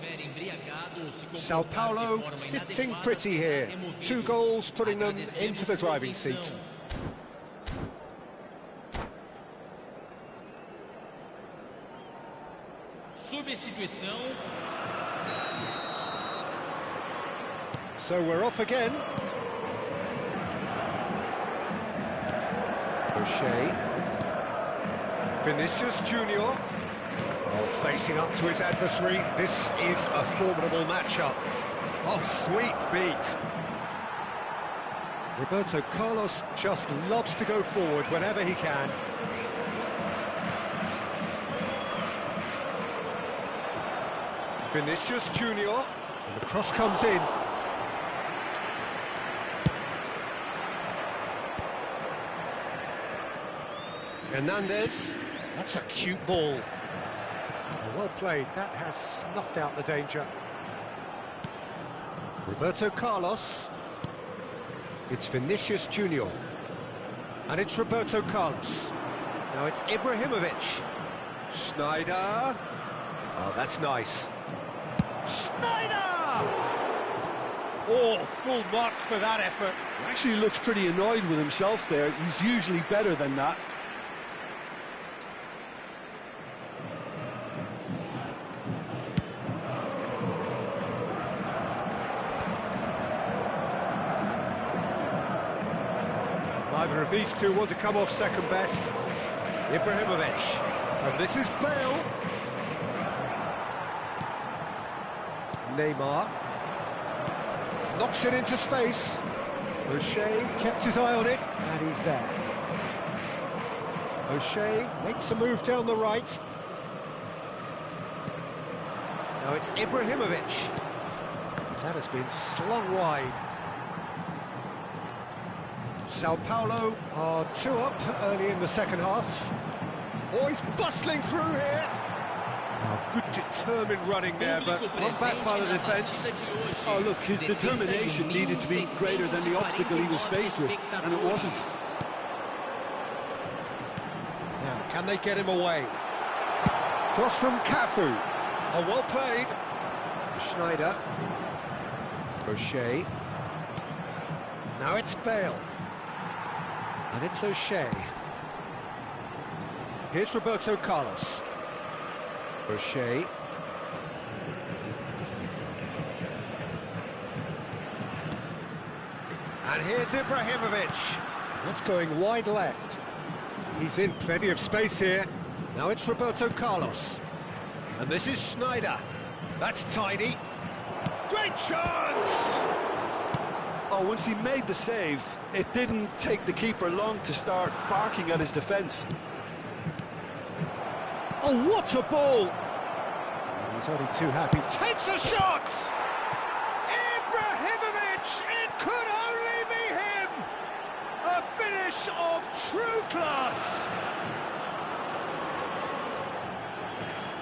Sao Paulo sitting pretty here. 2 goals putting them into the driving seat. Substituição. So we're off again. O'Shea. Vinicius Junior. Oh, facing up to his adversary. This is a formidable matchup. Oh, sweet feet. Roberto Carlos just loves to go forward whenever he can. Vinicius Junior, and the cross comes in. Hernandez, that's a cute ball. Well played, that has snuffed out the danger. Roberto Carlos. It's Vinicius Junior. And it's Roberto Carlos. Now it's Ibrahimovic. Schneider. Oh, that's nice. Schneider! Oh, full marks for that effort. He actually looks pretty annoyed with himself there. He's usually better than that. Neither of these two want to come off second best. Ibrahimovic. And this is Bale. Neymar. Knocks it into space. O'Shea kept his eye on it, and he's there. O'Shea makes a move down the right. Now it's Ibrahimovic. That has been slung wide. Sao Paulo are 2 up early in the second half. Oh, he's bustling through here. Oh, good determined running there, but one back by the defence. Oh, look, his determination needed to be greater than the obstacle he was faced with, and it wasn't. Now, can they get him away? Cross from Cafu. Oh, well played. Schneider. O'Shea. Now it's Bale. And it's O'Shea. Here's Roberto Carlos. O'Shea. And here's Ibrahimovic. That's going wide left. He's in plenty of space here. Now it's Roberto Carlos. And this is Schneider. That's tidy. Great chance! Oh, once he made the save, it didn't take the keeper long to start barking at his defence. Oh, what a ball! Oh, he's only too happy. Takes a shot! Ibrahimovic! It could only be him! A finish of true class!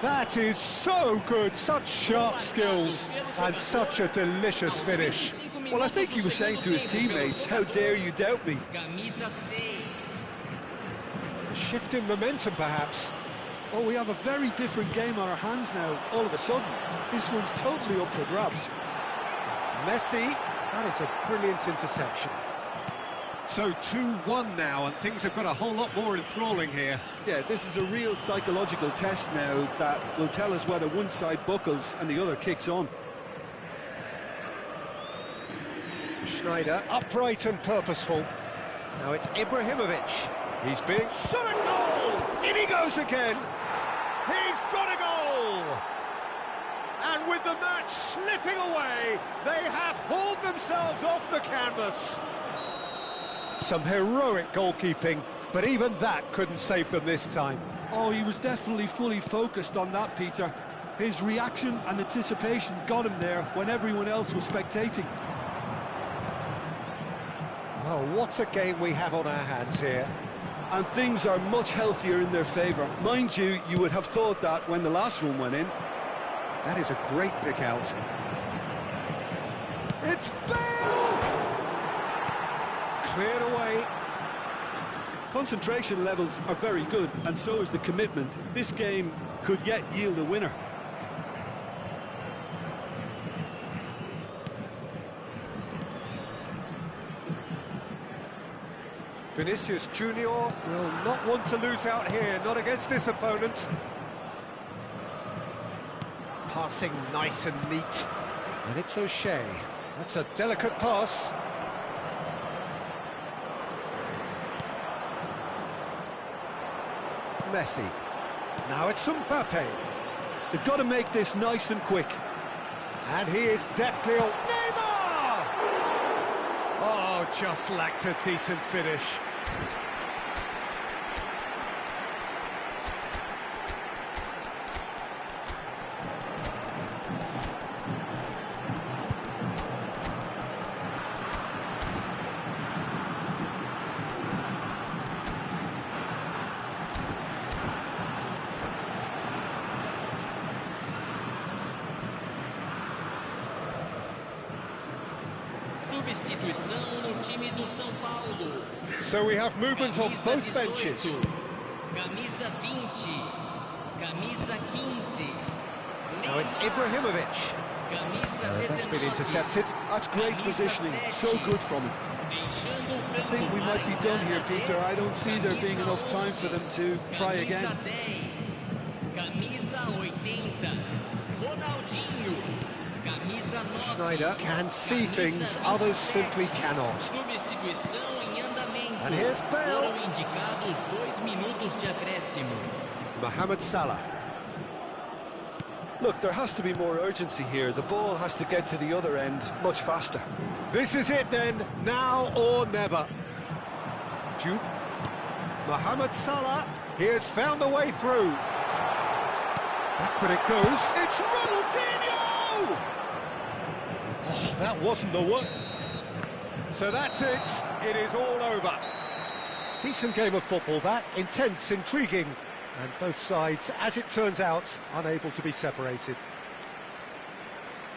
That is so good, such sharp skills, and such a delicious finish. Well, I think he was saying to his teammates, how dare you doubt me? A shift in momentum, perhaps. Oh, we have a very different game on our hands now, all of a sudden. This one's totally up for grabs. Messi, that is a brilliant interception. So 2-1 now, and things have got a whole lot more enthralling here. Yeah, this is a real psychological test now that will tell us whether one side buckles and the other kicks on. Schneider, upright and purposeful. Now it's Ibrahimovic. He's being shot at goal! In he goes again! He's got a goal! And with the match slipping away, they have hauled themselves off the canvas. Some heroic goalkeeping, but even that couldn't save them this time. Oh, he was definitely fully focused on that, Peter. His reaction and anticipation got him there when everyone else was spectating. Well, what a game we have on our hands here. And things are much healthier in their favour. Mind you, you would have thought that when the last one went in. That is a great pick out. It's Bale! Cleared away. Concentration levels are very good, and so is the commitment. This game could yet yield a winner. Vinicius Junior will not want to lose out here, not against this opponent. Passing nice and neat. And it's O'Shea. That's a delicate pass. Messi. Now it's Mbappe. They've got to make this nice and quick. And he is deftly on. Neymar! Oh, just lacked a decent finish. Substituição no time do São Paulo. So we have movement on both benches. Camisa 20, camisa 15. Now it's Ibrahimovic. That's been intercepted. That's great positioning, so good from him. I think we might be done here, Peter. I don't see there being enough time for them to try again. Camisa 80, Ronaldinho. Schneider can see things others simply cannot. And here's Bale. Mohamed Mohamed Salah. Look, there has to be more urgency here. The ball has to get to the other end much faster. This is it then, now or never. Juve. Mohamed Salah, he has found a way through. Backward it goes. It's Ronaldinho! Oh, that wasn't the one. So that's it. It is all over. Decent game of football, that. Intense, intriguing. And both sides, as it turns out, unable to be separated.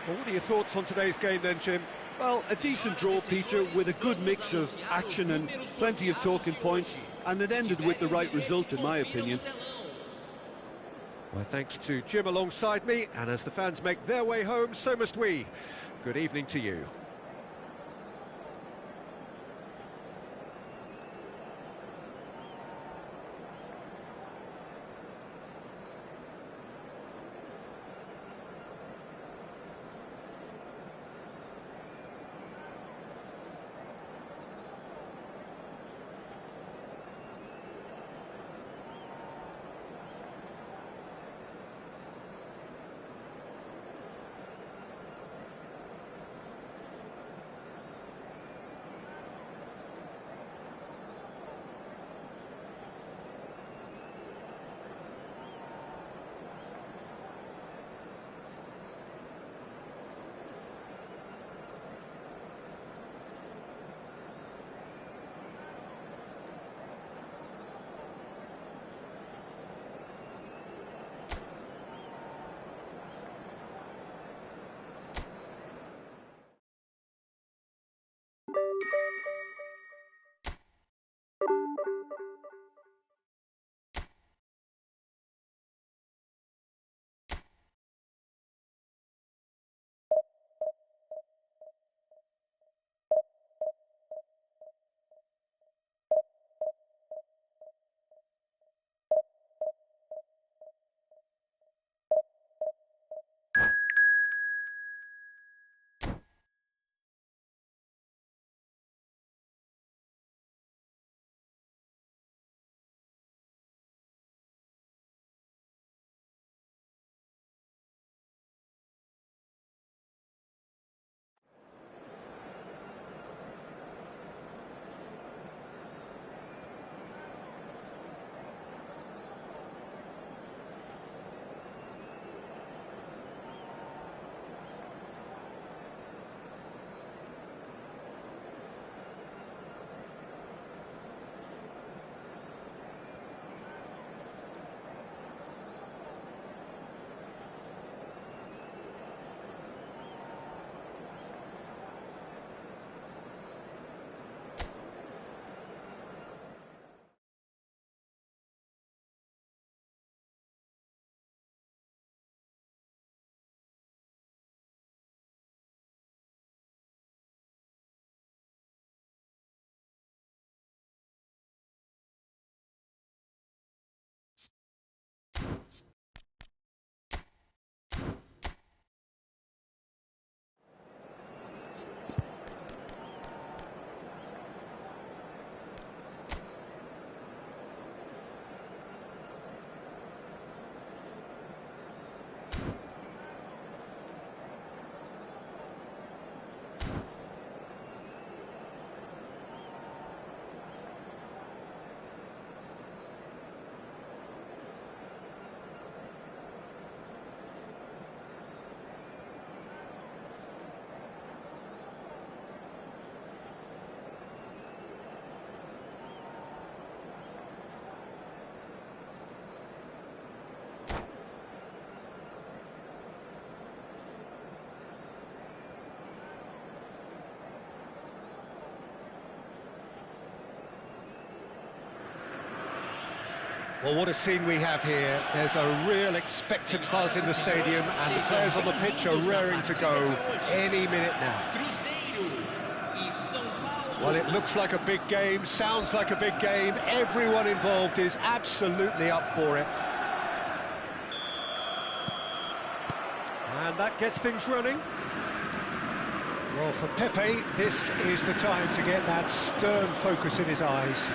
Well, what are your thoughts on today's game then, Jim? Well, a decent draw, Peter, with a good mix of action and plenty of talking points, and it ended with the right result, in my opinion. Well, thanks to Jim alongside me, and as the fans make their way home, so must we. Good evening to you. Well, what a scene we have here. There's a real expectant buzz in the stadium, and the players on the pitch are raring to go any minute now. Well, it looks like a big game, sounds like a big game. Everyone involved is absolutely up for it. And that gets things running. Well, for Pepe, this is the time to get that stern focus in his eyes.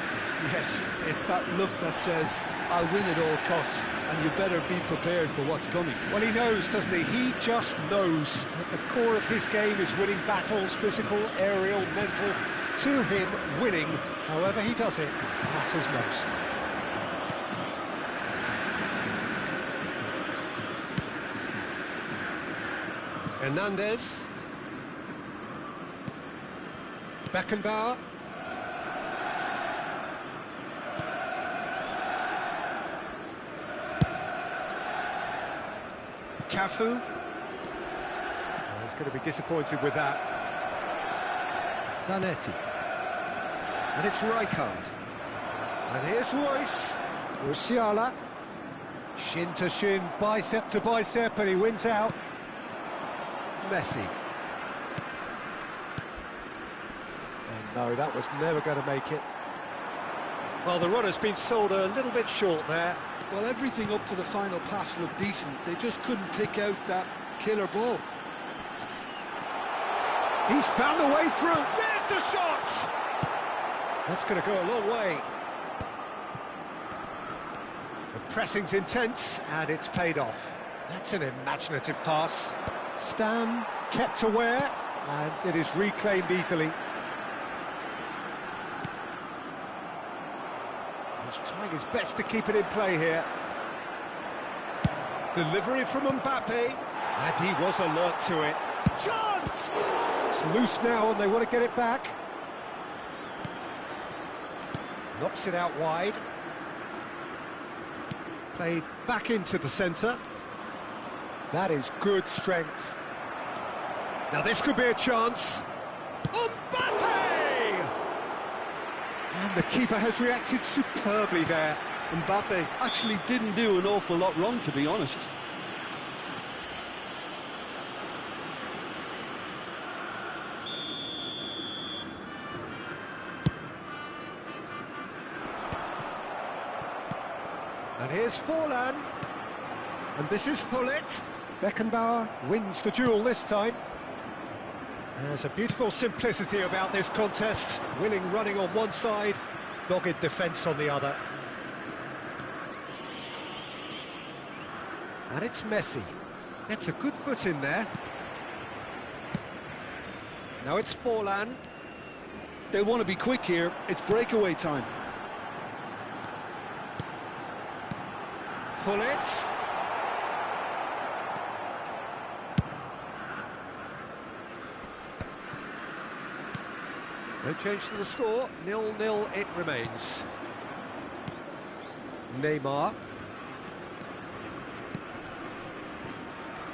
Yes, it's that look that says, I'll win at all costs, and you better be prepared for what's coming. Well, he knows, doesn't he? He just knows. At the core of his game is winning battles, physical, aerial, mental. To him, winning, however he does it, matters most. Hernandez. Beckenbauer. Cafu. Oh, he's going to be disappointed with that. Zanetti. And it's Rijkaard. And here's Royce. Musiala. Shin to shin, bicep to bicep, and he wins out. Messi. And no, that was never going to make it. Well, the run has been sold a little bit short there. Well, everything up to the final pass looked decent. They just couldn't pick out that killer ball. He's found a way through. There's the shot! That's going to go a long way. The pressing's intense, and it's paid off. That's an imaginative pass. Stam kept aware, and it is reclaimed easily. He's trying his best to keep it in play here. Delivery from Mbappe, and he was alert to it. Chance! It's loose now, and they want to get it back. Knocks it out wide. Played back into the centre. That is good strength. Now this could be a chance. Mbappe! And the keeper has reacted superbly there. Mbappe actually didn't do an awful lot wrong, to be honest. And here's Forlan. And this is Hullet. Beckenbauer wins the duel this time. There's a beautiful simplicity about this contest. Willing running on one side, dogged defence on the other. And it's Messi. Gets a good foot in there. Now it's Forlan. They want to be quick here. It's breakaway time. Hullet. No change to the score, 0-0 it remains. Neymar.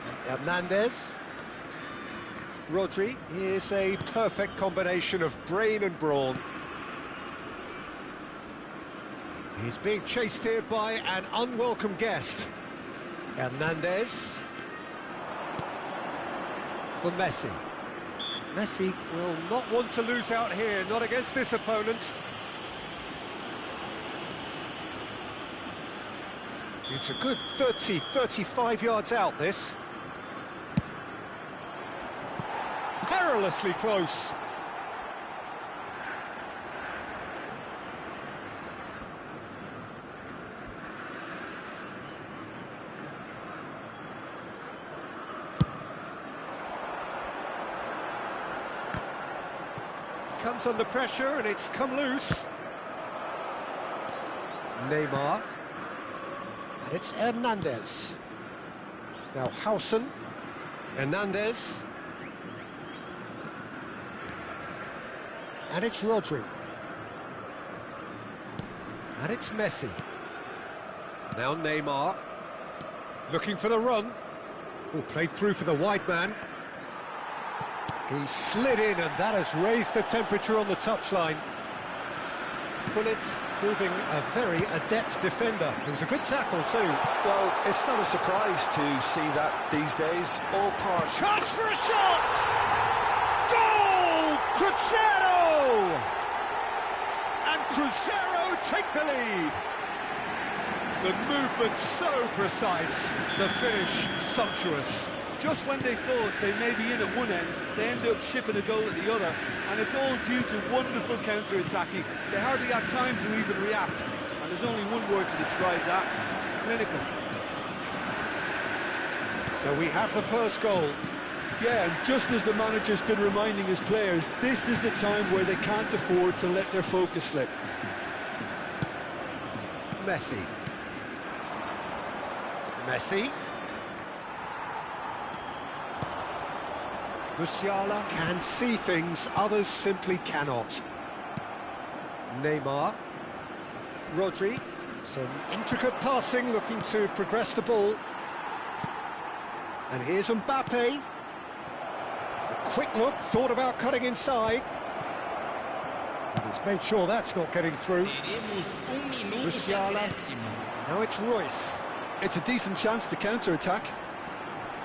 And Hernandez. Rodri is a perfect combination of brain and brawn. He's being chased here by an unwelcome guest. Hernandez. For Messi. Messi will not want to lose out here, not against this opponent. It's a good 30, 35 yards out, this. Perilously close. Comes under pressure and it's come loose. Neymar. And it's Hernandez. Now Hausen. Hernandez. And it's Rodri. And it's Messi. Now Neymar. Looking for the run. Oh, played through for the wide man. He slid in, and that has raised the temperature on the touchline. Hullet proving a very adept defender. It was a good tackle too. Well, it's not a surprise to see that these days. All parts. Chance for a shot! Goal! Cruzeiro! And Cruzeiro take the lead. The movement so precise, the finish sumptuous. Just when they thought they may be in at one end, they end up shipping a goal at the other, and it's all due to wonderful counter-attacking. They hardly had time to even react, and there's only one word to describe that: clinical. So we have the first goal. Yeah, and just as the manager's been reminding his players, this is the time where they can't afford to let their focus slip. Messi. Musiala can see things others simply cannot. Neymar. Rodri. Some intricate passing, looking to progress the ball. And here's Mbappe. A quick look, thought about cutting inside. And he's made sure that's not getting through. Musiala. Now it's Royce. It's a decent chance to counter-attack.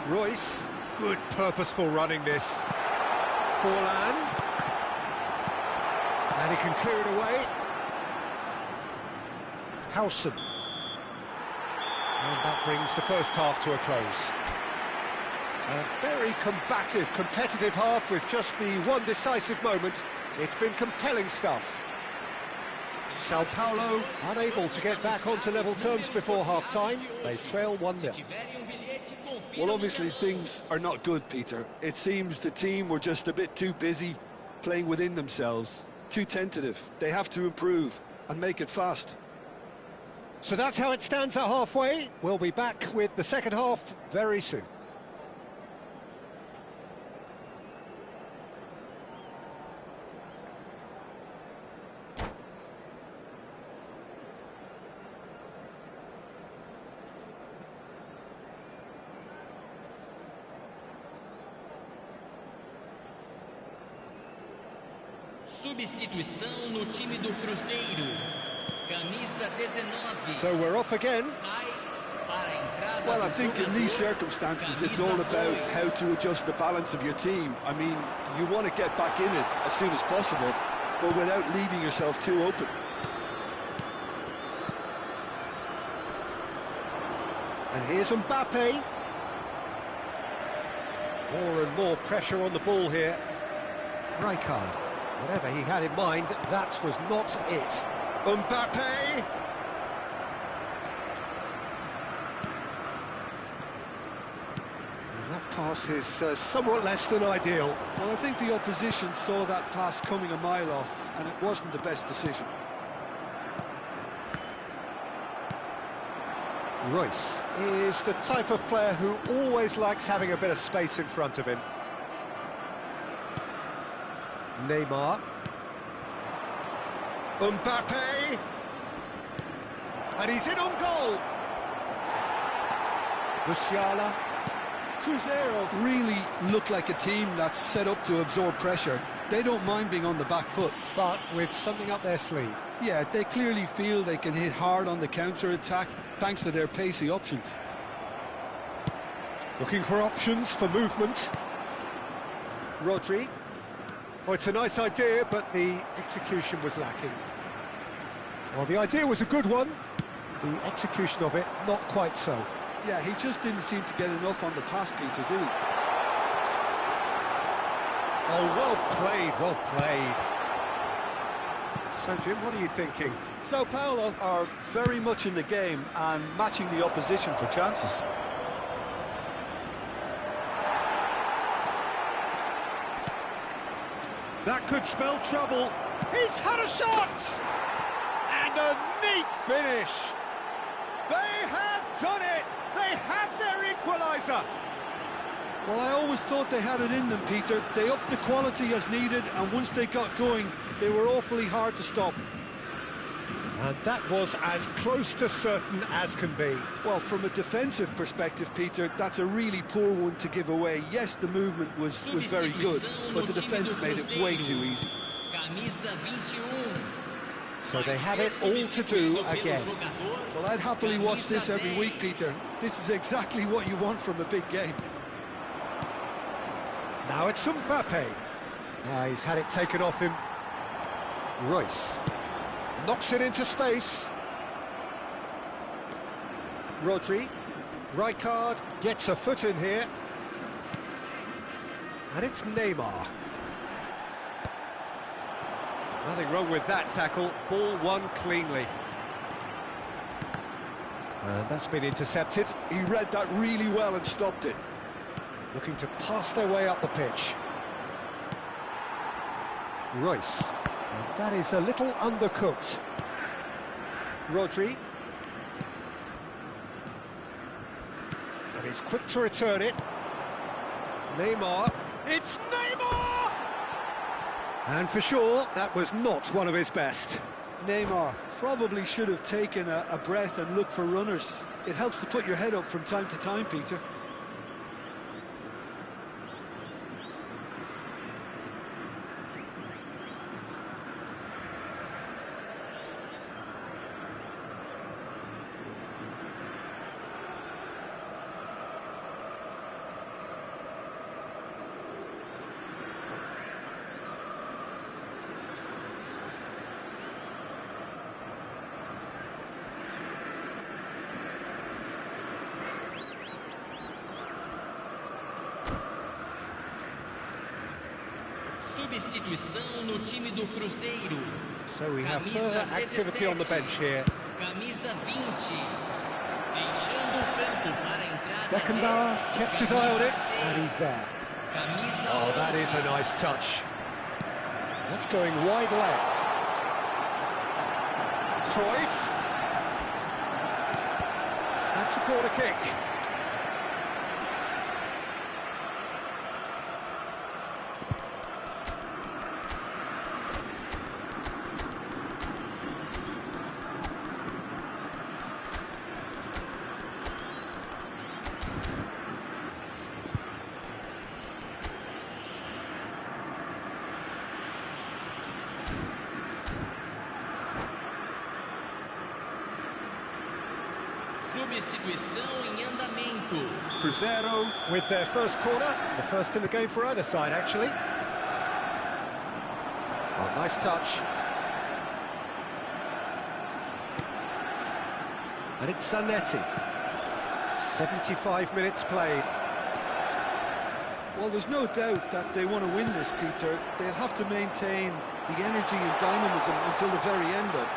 Royce. Good purposeful running this. Forlan. And he can clear it away. Howson. And that brings the first half to a close. A very combative, competitive half with just the one decisive moment. It's been compelling stuff. Sao Paulo unable to get back onto level terms before half-time. They trail 1-0. Well, obviously things are not good, Peter. It seems the team were just a bit too busy playing within themselves, too tentative. They have to improve and make it fast. So that's how it stands at halfway. We'll be back with the second half very soon. Substituição no time do Cruzeiro. Camisa 19. So we're off again. Well, I think in these circumstances it's all about how to adjust the balance of your team. I mean, you want to get back in it as soon as possible, but without leaving yourself too open. And here's Mbappe. More and more pressure on the ball here. Rijkaard. Whatever he had in mind, that was not it. Mbappe! And that pass is somewhat less than ideal. Well, I think the opposition saw that pass coming a mile off, and it wasn't the best decision. Royce is the type of player who always likes having a bit of space in front of him. Neymar. Mbappe. And he's in on goal. Musiala. Cruzeiro really look like a team that's set up to absorb pressure. They don't mind being on the back foot. But with something up their sleeve. Yeah, they clearly feel they can hit hard on the counter-attack thanks to their pacey options. Looking for options for movement. Rodri. Well, it's a nice idea, but the execution was lacking. Well, the idea was a good one. The execution of it, not quite so. Yeah, he just didn't seem to get enough on the pass, Peter, did he? Oh, well played, well played. So, Jim, what are you thinking? Sao Paulo are very much in the game and matching the opposition for chances. That could spell trouble. He's had a shot! And a neat finish. They have done it! They have their equaliser! Well, I always thought they had it in them, Peter. They upped the quality as needed, and once they got going, they were awfully hard to stop. And that was as close to certain as can be. Well, from a defensive perspective, Peter, that's a really poor one to give away. Yes, the movement was very good, but the defence made it way too easy. So they have it all to do again. Well, I'd happily watch this every week, Peter. This is exactly what you want from a big game. Now it's Mbappe. He's had it taken off him. Royce. Knocks it into space. Rodri. Rijkaard gets a foot in here. And it's Neymar. Nothing wrong with that tackle. Ball won cleanly. And that's been intercepted. He read that really well and stopped it. Looking to pass their way up the pitch. Royce. And that is a little undercooked. Rodri. And he's quick to return it. Neymar. It's Neymar! And for sure, that was not one of his best. Neymar probably should have taken a breath and looked for runners. It helps to put your head up from time to time, Peter. Substituição no time do Cruzeiro. So we have further activity on the bench here. Camisa 20. Deixando o campo para a entrada. Beckenbauer kept his eye on it, and he's there. Oh, that is a nice touch. That's going wide left. Cruyff. That's a corner kick. Substituição em andamento. Cruzeiro with their first corner, the first in the game for either side, actually. Oh, nice touch. And it's Zanetti. 75 minutes played. Well, there's no doubt that they want to win this, Peter. They'll have to maintain the energy and dynamism until the very end, though.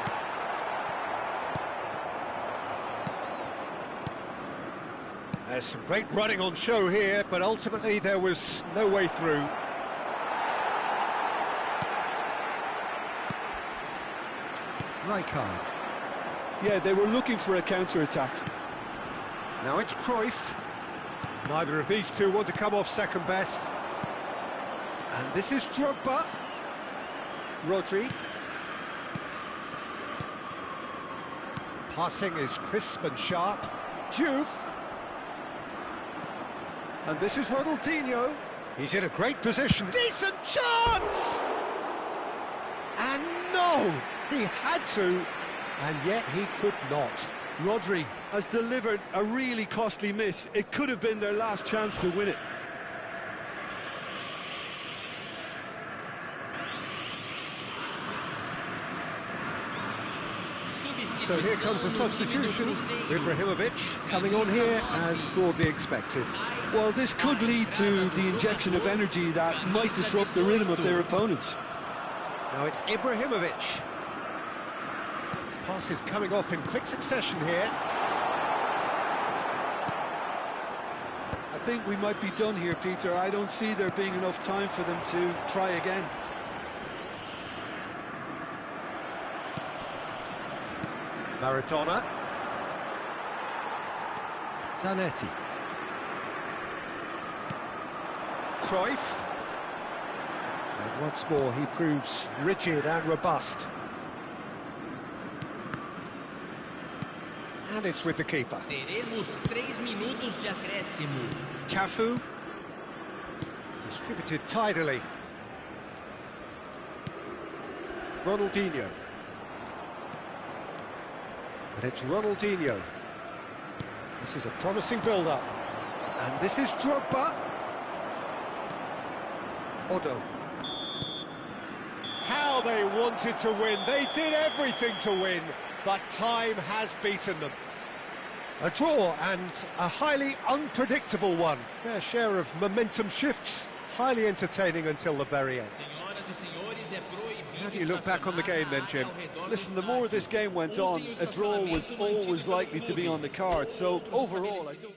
There's some great running on show here, but ultimately there was no way through. Rijkaard. Yeah, they were looking for a counter-attack. Now it's Cruyff. Neither of these two want to come off second best. And this is Drogba. Rodri. Passing is crisp and sharp. Diouf. And this is Ronaldinho. He's in a great position. Decent chance! And no! He had to, and yet he could not. Rodri has delivered a really costly miss. It could have been their last chance to win it. So here comes a substitution. Ibrahimovic coming on here as broadly expected. Well, this could lead to the injection of energy that might disrupt the rhythm of their opponents. Now it's Ibrahimovic. Passes coming off in quick succession here. I think we might be done here, Peter. I don't see there being enough time for them to try again. Maradona. Zanetti. Cruyff. And once more he proves rigid and robust. And it's with the keeper. Teremos 3 minutos de acréscimo. Cafu. Distributed tidily. Ronaldinho. And it's Ronaldinho. This is a promising build-up. And this is Drogba. Odo. How they wanted to win. They did everything to win, but time has beaten them. A draw and a highly unpredictable one. Fair share of momentum shifts highly entertaining until the very end. How do you look back on the game then, Jim? Listen, the more this game went on, a draw was always likely to be on the card. So overall, I don't...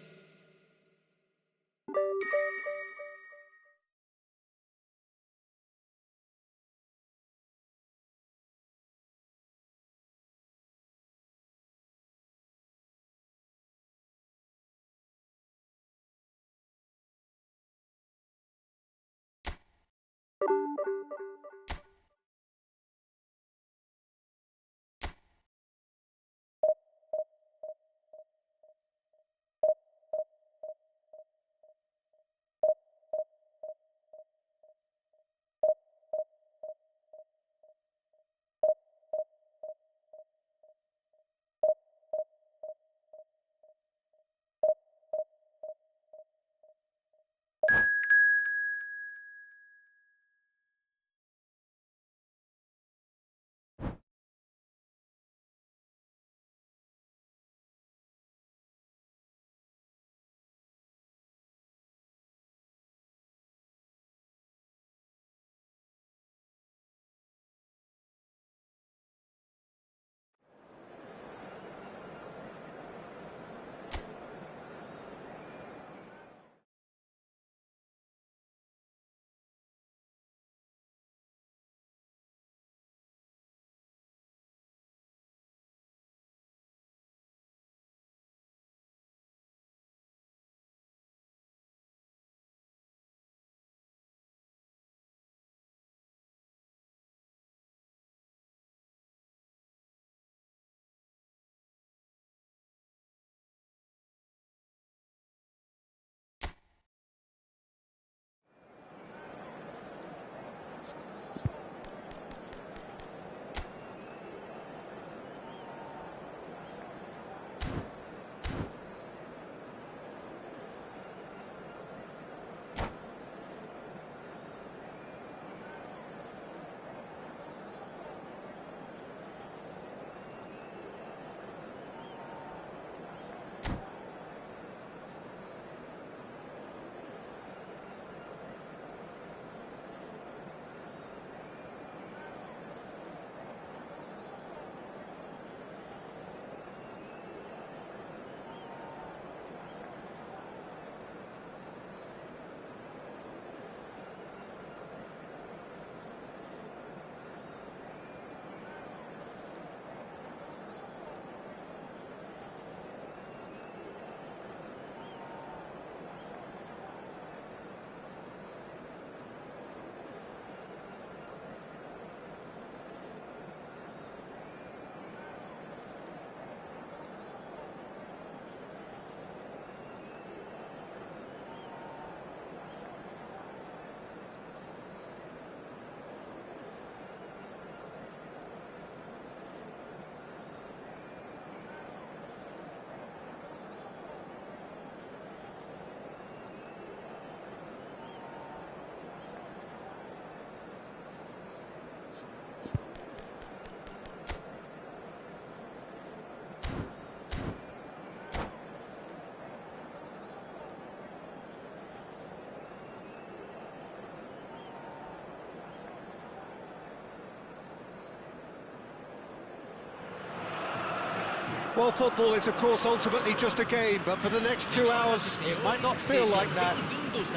Well, football is, of course, ultimately just a game, but for the next 2 hours, it might not feel like that.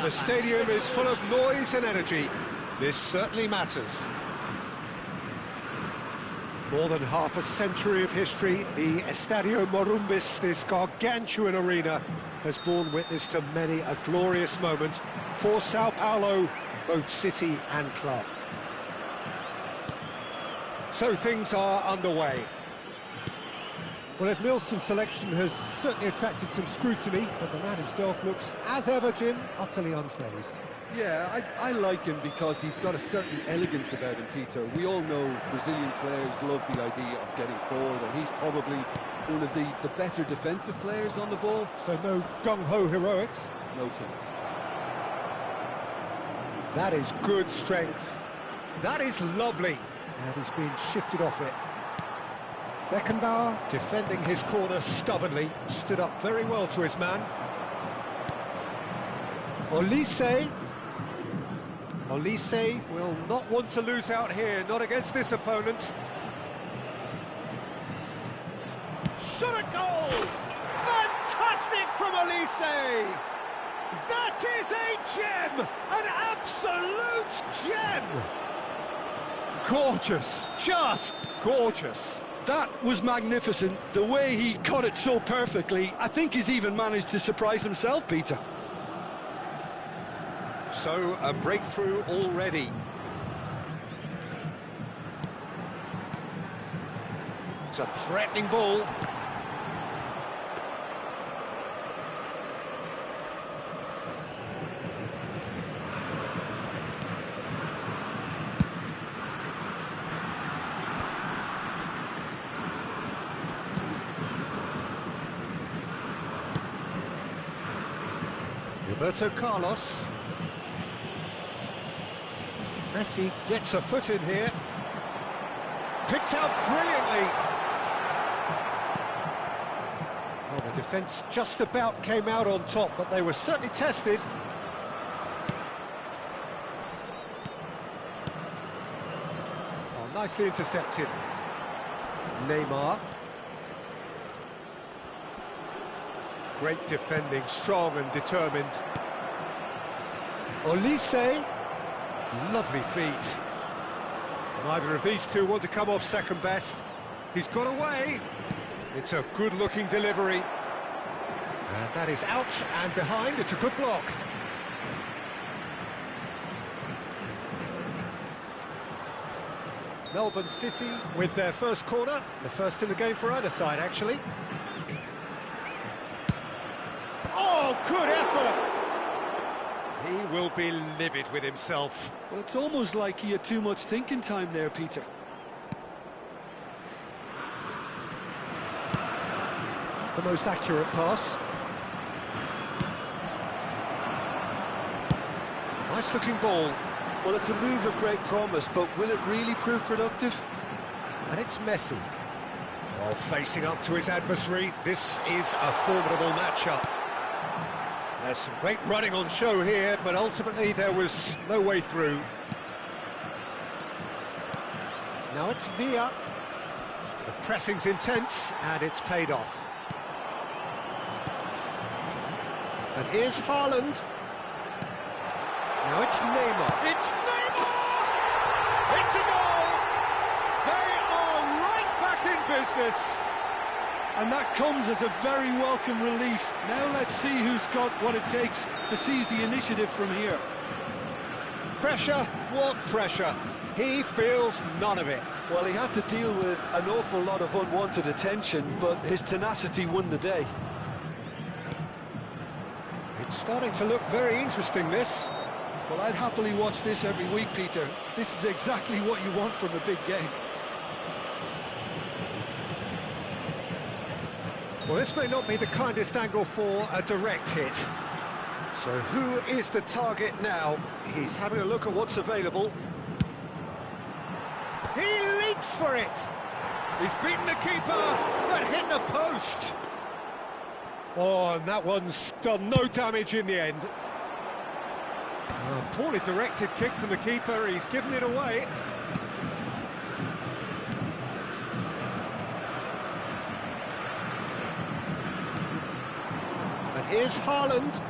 The stadium is full of noise and energy. This certainly matters. More than half a century of history, the Estadio Morumbis, this gargantuan arena, has borne witness to many a glorious moment for Sao Paulo, both city and club. So things are underway. Well, Edmilson's selection has certainly attracted some scrutiny, but the man himself looks, as ever, Jim, utterly unfazed. Yeah, I like him because he's got a certain elegance about him, Peter. We all know Brazilian players love the idea of getting forward, and he's probably one of the better defensive players on the ball. So no gung-ho heroics? No chance. That is good strength. That is lovely. And he's been shifted off it. Beckenbauer, defending his corner stubbornly, stood up very well to his man. Olise. Olise will not want to lose out here, not against this opponent. Shot a goal! Fantastic from Olise! That is a gem! An absolute gem! Gorgeous, just gorgeous. That was magnificent. The way he cut it so perfectly, I think he's even managed to surprise himself, Peter. So, a breakthrough already. It's a threatening ball. Roberto Carlos. Messi gets a foot in here. Picked out brilliantly. Well, the defence just about came out on top, but they were certainly tested. Oh, nicely intercepted. Neymar. Great defending, strong and determined. Olise. Lovely feet. Neither of these two want to come off second best. He's got away. It's a good-looking delivery. And that is out and behind. It's a good block. Melbourne City with their first corner. The first in the game for either side, actually. Oh, good effort! He will be livid with himself. Well, it's almost like he had too much thinking time there, Peter. The most accurate pass. Nice looking ball. Well, it's a move of great promise, but will it really prove productive? And it's Messi. Oh, facing up to his adversary. This is a formidable matchup. There's some great running on show here, but ultimately there was no way through. Now it's Villa. The pressing's intense, and it's paid off. And here's Haaland. Now it's Neymar. It's Neymar! It's a goal! They are right back in business. And that comes as a very welcome relief. Now let's see who's got what it takes to seize the initiative from here. Pressure? What pressure? He feels none of it. Well, he had to deal with an awful lot of unwanted attention, but his tenacity won the day. It's starting to look very interesting, this. Well, I'd happily watch this every week, Peter. This is exactly what you want from a big game. Well, this may not be the kindest angle for a direct hit. So who is the target now? He's having a look at what's available. He leaps for it! He's beaten the keeper, but hit the post! Oh, and that one's done no damage in the end. Poorly directed kick from the keeper, he's given it away. Here's Haaland,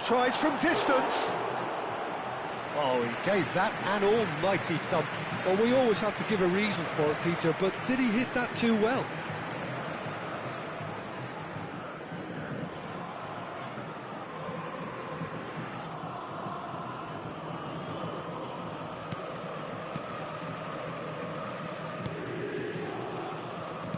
tries from distance. Oh, he gave that an almighty thump. Well, we always have to give a reason for it, Peter, but did he hit that too well?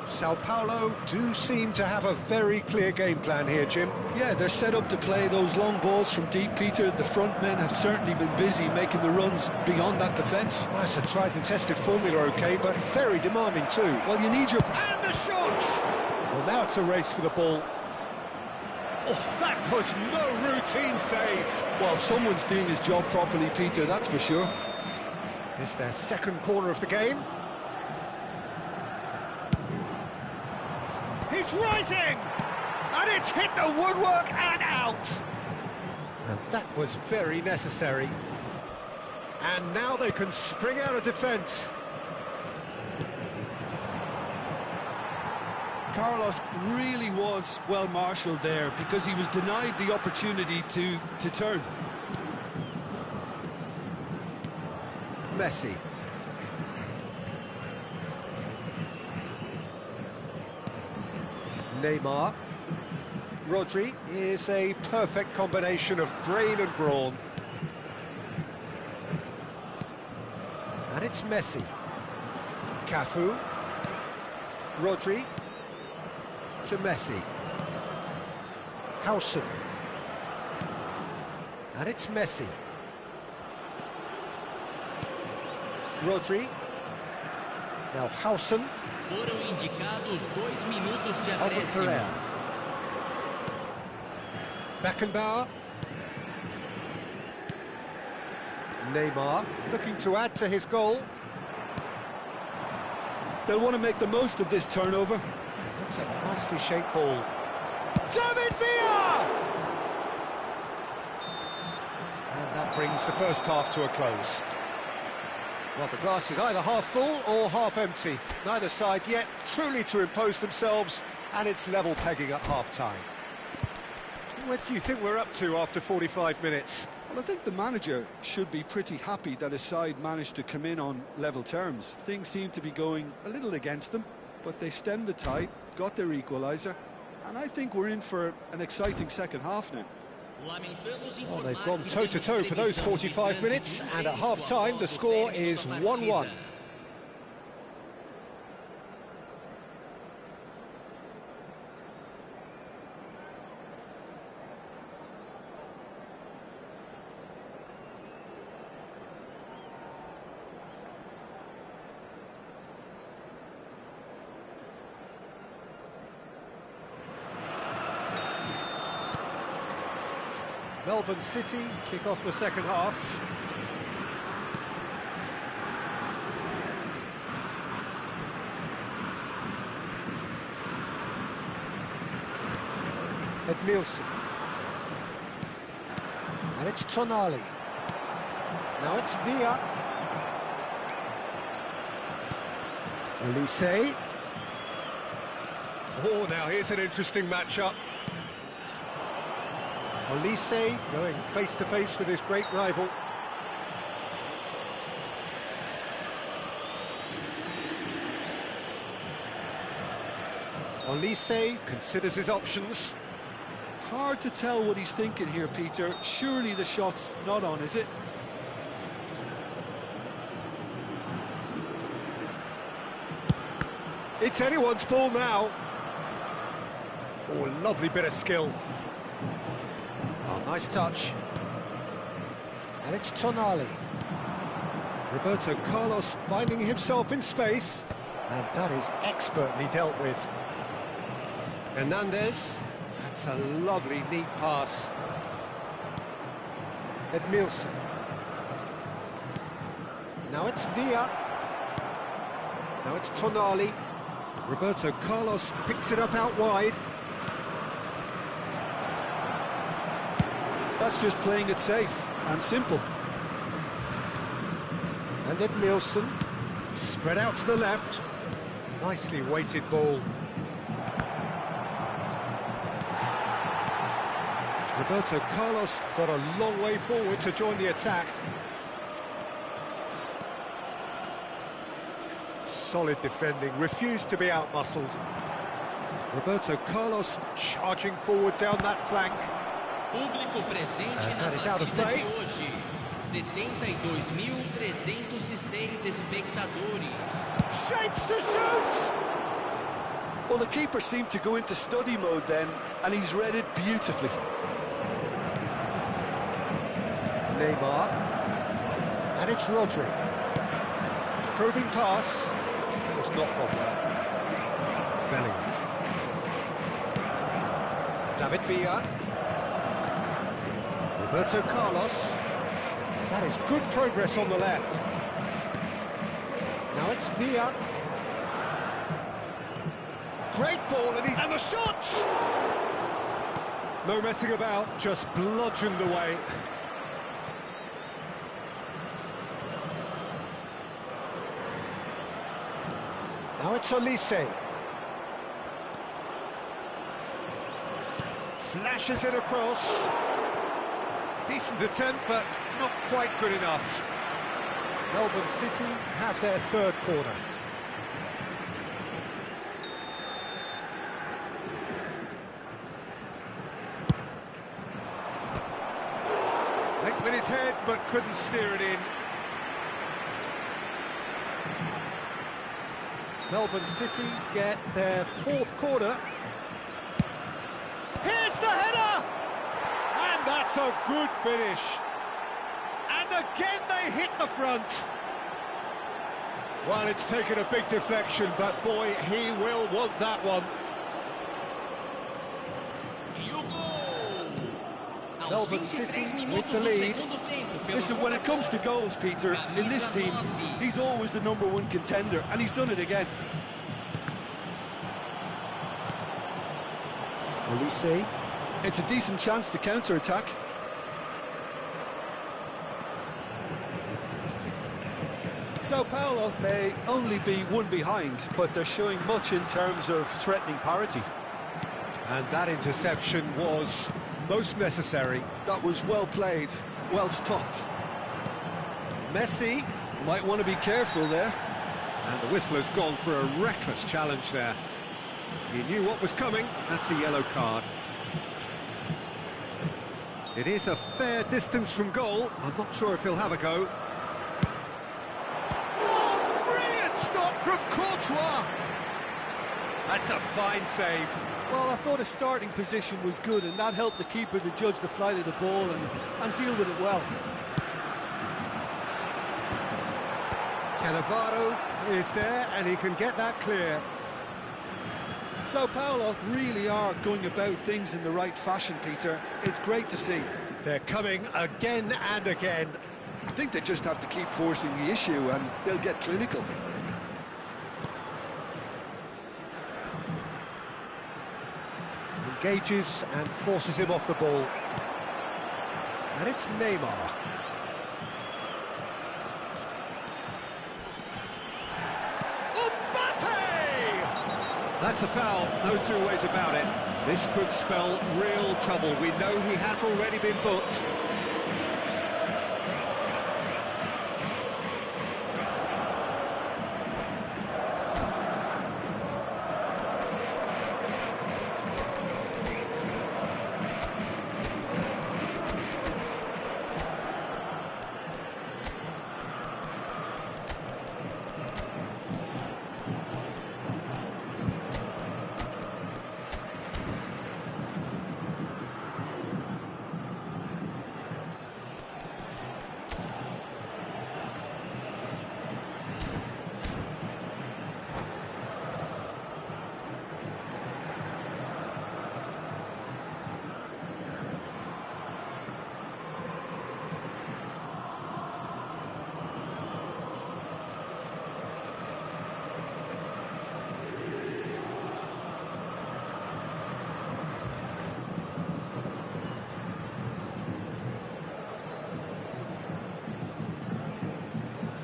Sao Paulo do seem to have a very clear game plan here, Jim. Yeah, they're set up to play those long balls from deep, Peter. The front men have certainly been busy making the runs beyond that defence. That's a tried and tested formula, OK, but very demanding too. Well, you need your... And the shots! Well, now it's a race for the ball. Oh, that was no routine save. Well, someone's doing his job properly, Peter, that's for sure. It's their second corner of the game. He's rising! And it's hit the woodwork and out! And that was very necessary. And now they can spring out of defence. Carlos really was well marshalled there because he was denied the opportunity to turn. Messi. Neymar. Rodri is a perfect combination of brain and brawn. And it's Messi. Cafu. Rodri. To Messi. Howson. And it's Messi. Rodri. Now Howson. Foram indicados 2 minutos de acréscimo. Beckenbauer. Neymar looking to add to his goal. They'll want to make the most of this turnover. That's a nicely shaped ball. David Villa! And that brings the first half to a close. Well, the glass is either half full or half empty. Neither side yet truly to impose themselves, and it's level pegging at half-time. What do you think we're up to after 45 minutes? Well, I think the manager should be pretty happy that his side managed to come in on level terms. Things seem to be going a little against them, but they stemmed the tide, got their equaliser, and I think we're in for an exciting second half now. Well, they've gone toe-to-toe for those 45 minutes, and at half-time the score is 1-1. Melbourne City kick off the second half. Edmilson. And it's Tonali. Now it's Villa. Elise. Oh, now here's an interesting matchup. Olise going face-to-face with his great rival. Olise considers his options. Hard to tell what he's thinking here, Peter. Surely the shot's not on, is it? It's anyone's ball now. Oh, lovely bit of skill. Oh, nice touch. And it's Tonali. Roberto Carlos finding himself in space. And that is expertly dealt with. Hernandez. That's a lovely, neat pass. Edmilson. Now it's Villa. Now it's Tonali. Roberto Carlos picks it up out wide. That's just playing it safe and simple. And Edmilson spread out to the left. Nicely weighted ball. Roberto Carlos got a long way forward to join the attack. Solid defending, refused to be outmuscled. Roberto Carlos charging forward down that flank. Público presente na partida de hoje. 72.306 espectadores. Shapes to shoot! Well, the keeper seemed to go into study mode then, and he's read it beautifully. Neymar. And it's Rodri. Probing pass. It's not popular. Bellingham. David Villa. Roberto Carlos. That is good progress on the left. Now it's Villa. Great ball, and the shot! No messing about, just bludgeoned away. Now it's Olise. Flashes it across. Decent attempt, but not quite good enough. Melbourne City have their third corner. Linked with his head, but couldn't steer it in. Melbourne City get their fourth corner. Here's the header! And that's a good finish. And again they hit the front. Well, it's taken a big deflection, but boy, he will want that one. Melbourne City with the lead. Listen, when it comes to goals, Peter, in this team, he's always the #1 contender, and he's done it again. Olise. It's a decent chance to counter-attack. Sao Paulo may only be one behind, but they're showing much in terms of threatening parity. And that interception was most necessary. That was well played, well stopped. Messi, Might want to be careful there. and the whistler's gone for a reckless challenge there. He knew what was coming. That's a yellow card. It is a fair distance from goal. I'm not sure if he'll have a go. Oh, brilliant stop from Courtois! That's a fine save. Well, I thought his starting position was good, and that helped the keeper to judge the flight of the ball and deal with it well. Cannavaro is there, and he can get that clear. Sao Paulo really are going about things in the right fashion, Peter. It's great to see. They're coming again and again. I think they just have to keep forcing the issue, and they'll get clinical. Engages and forces him off the ball. And it's Neymar. That's a foul, no two ways about it. This could spell real trouble. We know he has already been booked.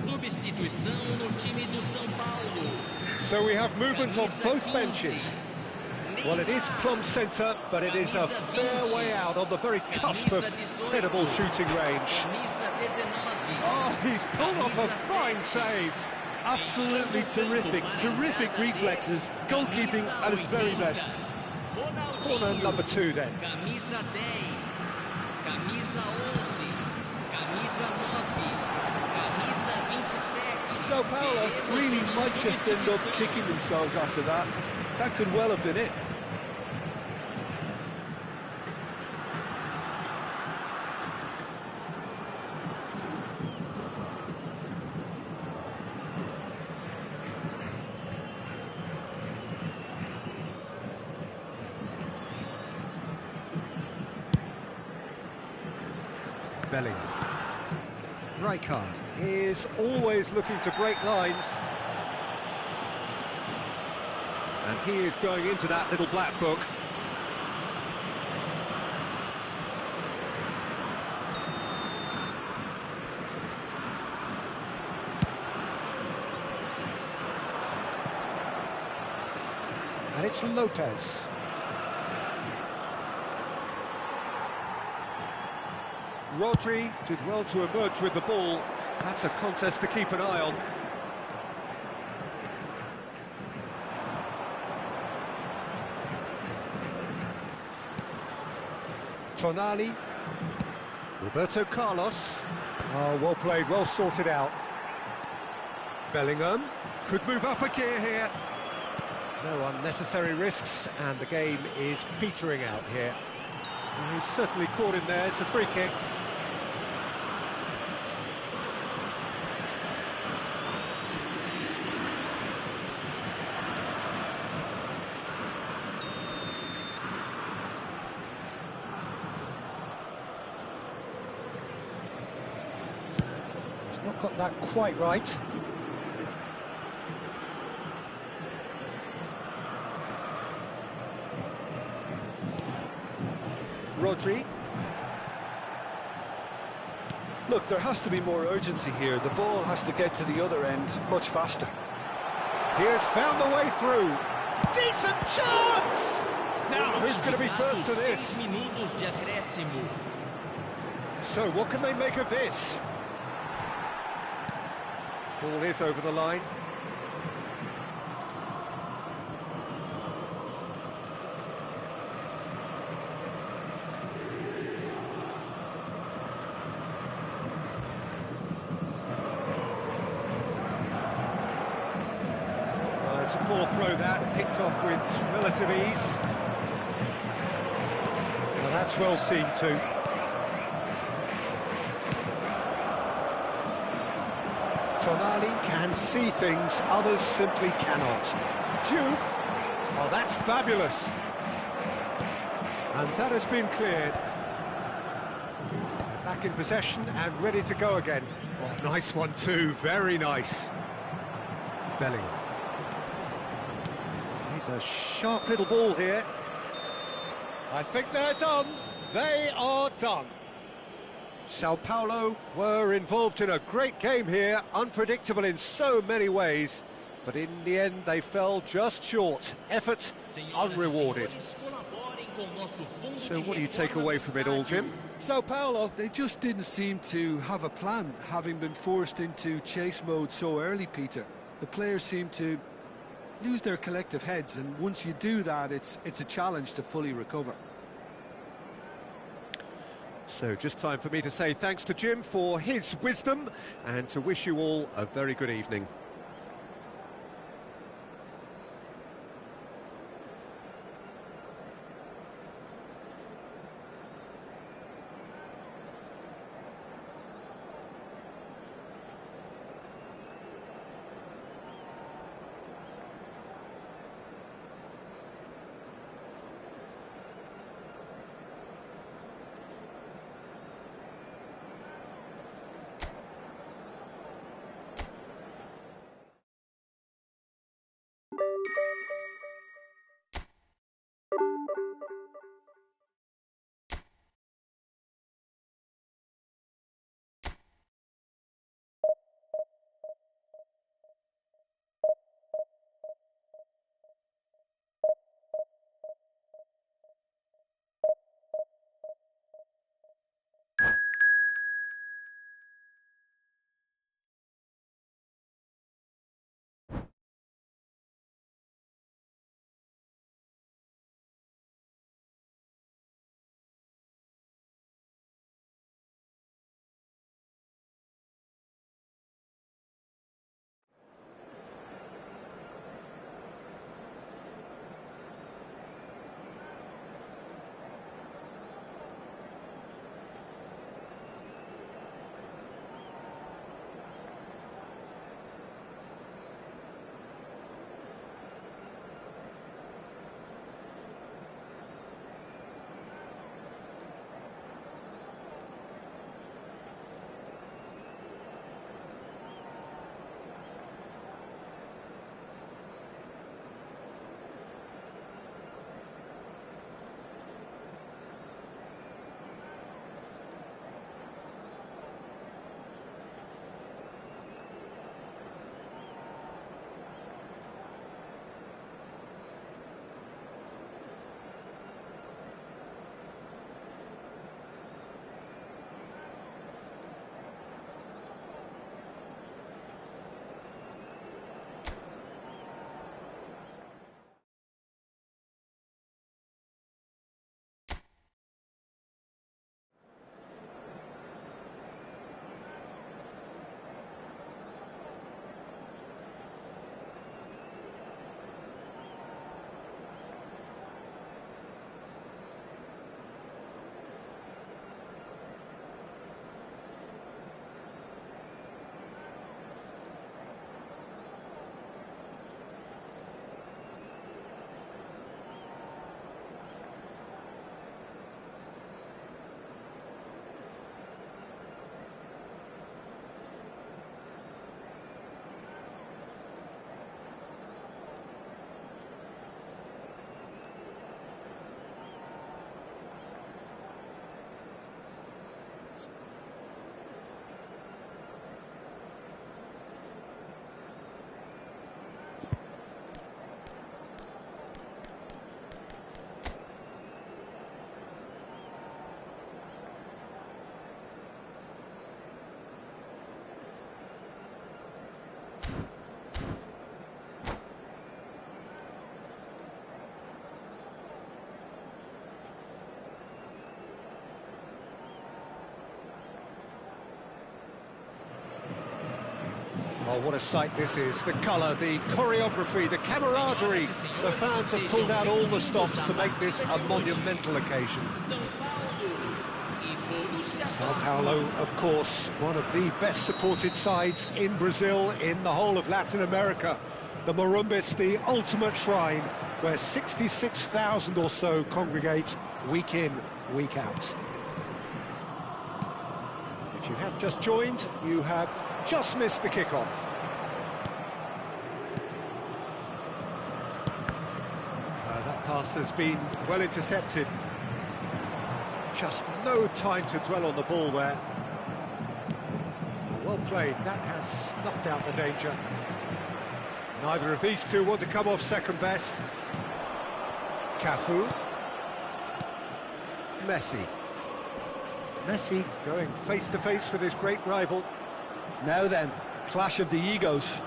Substituição no time do São Paulo. So we have movement on both benches. Well, it is plumb centre, but it is a fair way out on the very cusp of credible shooting range. Oh, he's pulled off a fine save. Absolutely terrific, terrific reflexes, goalkeeping at its very best. Corner number 2 then. Camisa 10, camisa 11, camisa 9, camisa 27. Sao Paulo really might just end up kicking themselves after that. That could well have been it. Bellingham. Rijkaard is always looking to break lines. And he is going into that little black book. And it's Lopez. Rodri did well to emerge with the ball. That's a contest to keep an eye on. Tonali. Roberto Carlos. Oh, well played, well sorted out. Bellingham could move up a gear here. No unnecessary risks, and the game is petering out here. And he's certainly caught him there. It's a free kick. He's not got that quite right. Rodri. Look, there has to be more urgency here. The ball has to get to the other end much faster. He has found the way through. Decent chance! Now, who's going to be first to this? So, what can they make of this? Ball is over the line. It's a poor throw that, picked off with relative ease. Well, that's well seen too. Tonali can see things others simply cannot. Diouf, oh, that's fabulous. And that has been cleared. They're back in possession and ready to go again. Oh, nice one too, very nice. Bellingham. He's a sharp little ball here. I think they're done. They are done. Sao Paulo were involved in a great game here, unpredictable in so many ways, but in the end they fell just short. Effort unrewarded. So what do you take away from it all, Jim? Sao Paulo, they just didn't seem to have a plan, having been forced into chase mode so early, Peter. The players seem to lose their collective heads, and once you do that, it's a challenge to fully recover. So just time for me to say thanks to Jim for his wisdom and to wish you all a very good evening. Oh, what a sight this is. The colour, the choreography, the camaraderie. The fans have pulled out all the stops to make this a monumental occasion. Sao Paulo, of course, one of the best supported sides in Brazil, in the whole of Latin America. The Morumbis, the ultimate shrine, where 66,000 or so congregate week in, week out. If you have just joined, you have just missed the kickoff. That pass has been well intercepted. Just no time to dwell on the ball there. Well played, that has snuffed out the danger. Neither of these two want to come off second best. Cafu. Messi. Messi going face-to-face with his great rival. Now then, clash of the egos.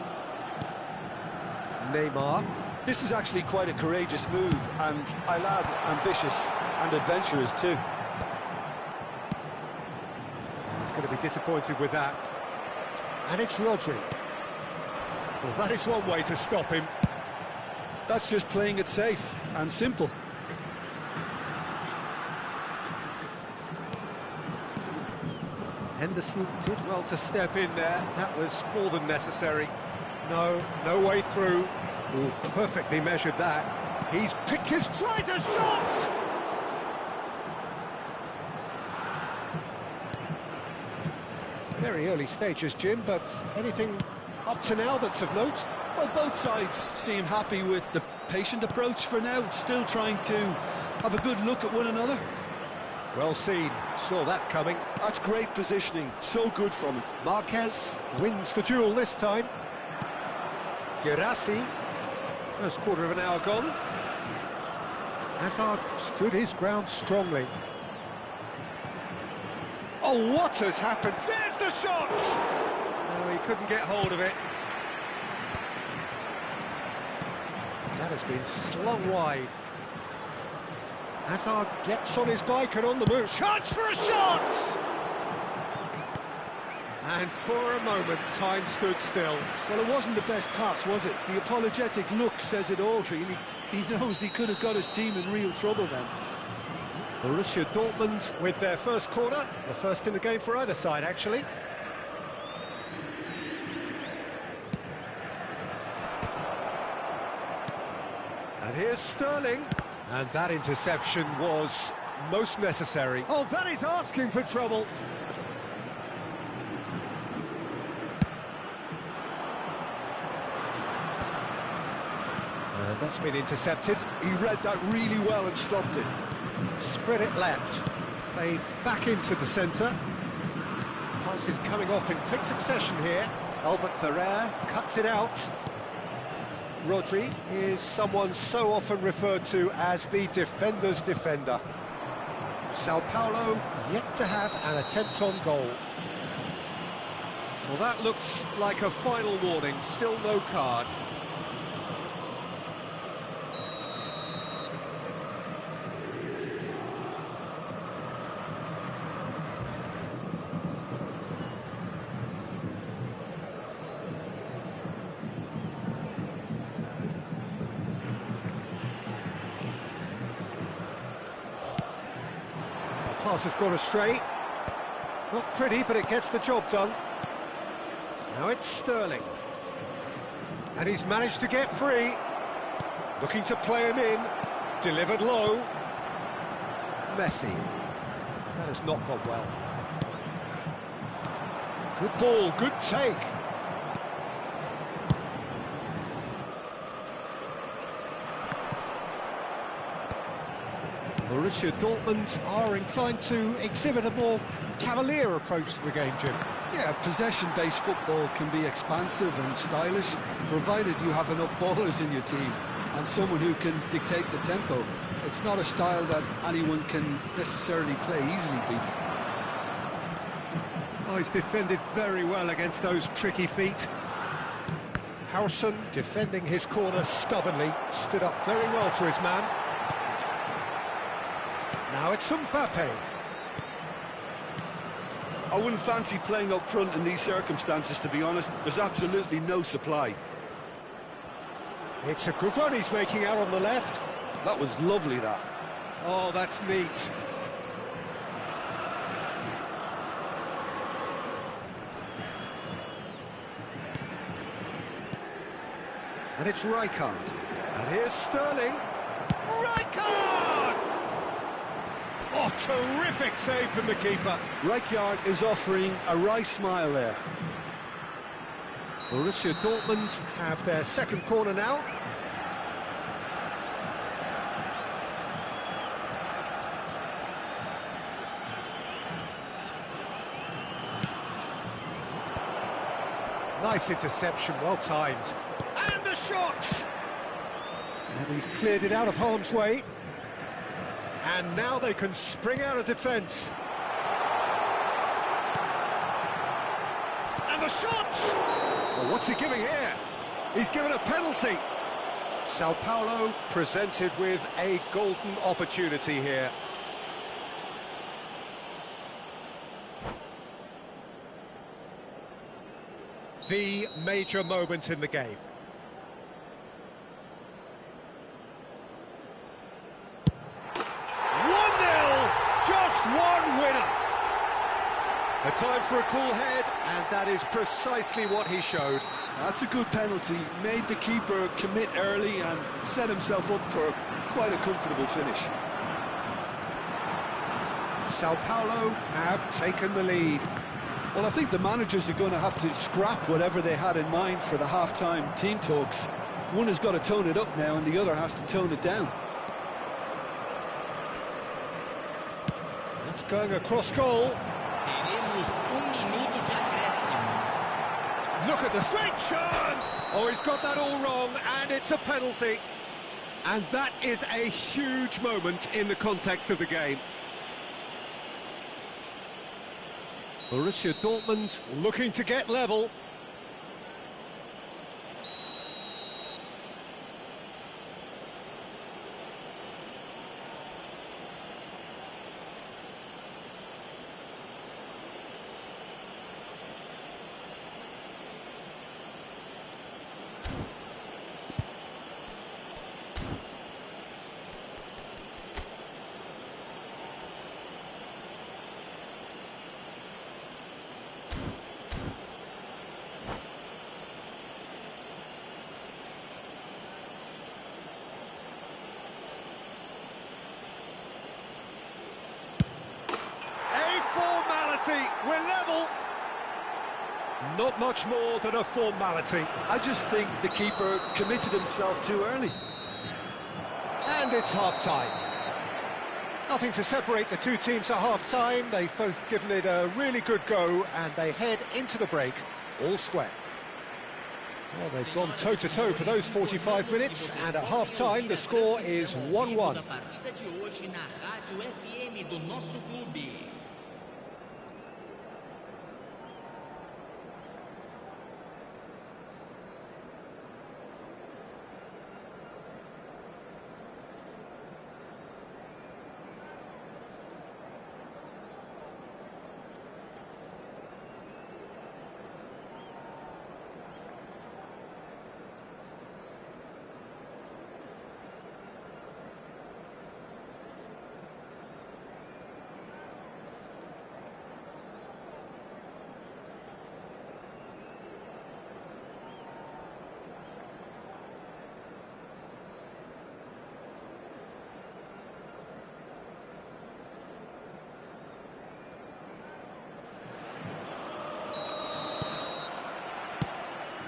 Neymar. This is actually quite a courageous move, and I love ambitious and adventurous too. He's going to be disappointed with that. And it's Rodri. Well, that is one way to stop him. That's just playing it safe and simple. Henderson did well to step in there. That was more than necessary. No way through. Oh, perfectly measured that. He's picked his tries a shot! Very early stages, Jim, but anything up to now that's of note? Well, both sides seem happy with the patient approach for now, still trying to have a good look at one another. Well seen, saw that coming. That's great positioning, so good from him. Marquez wins the duel this time. Guirassy, first quarter of an hour gone. Hazard stood his ground strongly. Oh, what has happened? There's the shot! No, he couldn't get hold of it. That has been slung wide. Hazard gets on his bike and on the move. Chance for a shot! And for a moment, time stood still. Well, it wasn't the best pass, was it? The apologetic look says it all, really. He knows he could have got his team in real trouble then. Borussia Dortmund with their first corner, the first in the game for either side, actually. And here's Sterling. And that interception was most necessary. Oh, that is asking for trouble. And that's been intercepted. He read that really well and stopped it. Spread it left. Played back into the centre. Passes coming off in quick succession here. Albert Ferrer cuts it out. Rodri is someone so often referred to as the defender's defender. Sao Paulo yet to have an attempt on goal. Well, that looks like a final warning, still no card. Pass has gone astray. Not pretty, but it gets the job done. Now it's Sterling. And he's managed to get free. Looking to play him in. Delivered low. Messi. That has not gone well. Good ball, good take. Borussia Dortmund are inclined to exhibit a more cavalier approach to the game, Jim. Yeah, possession-based football can be expansive and stylish, provided you have enough ballers in your team and someone who can dictate the tempo. It's not a style that anyone can necessarily play easily, Peter. Oh, he's defended very well against those tricky feet. Howson defending his corner stubbornly, stood up very well to his man. Now it's Mbappe. I wouldn't fancy playing up front in these circumstances, to be honest. There's absolutely no supply. It's a good run he's making out on the left. That was lovely, that. Oh, that's neat. And it's Rijkaard. And here's Sterling. Rijkaard! Oh, terrific save from the keeper. Rijkaard is offering a wry smile there. Borussia Dortmund have their second corner now. Nice interception, well timed. And the shot! And he's cleared it out of harm's way. And now they can spring out of defence. And the shot! Well, what's he giving here? He's given a penalty. Sao Paulo presented with a golden opportunity here. The major moment in the game. Just one winner. A time for a cool head, and that is precisely what he showed. That's a good penalty. Made the keeper commit early and set himself up for quite a comfortable finish. Sao Paulo have taken the lead. Well, I think the managers are going to have to scrap whatever they had in mind for the half-time team talks. One has got to tone it up now, and the other has to tone it down. It's going across goal. Teremos minuto de acréscimo. Look at the straight shot! Oh, he's got that all wrong, and it's a penalty. And that is a huge moment in the context of the game. Borussia Dortmund Looking to get level. We're level. Not much more than a formality. I just think the keeper committed himself too early. And it's half-time. Nothing to separate the two teams at half-time. They've both given it a really good go, and they head into the break all square. Well, they've gone toe-to-toe for those 45 minutes, and at half-time the score is 1-1.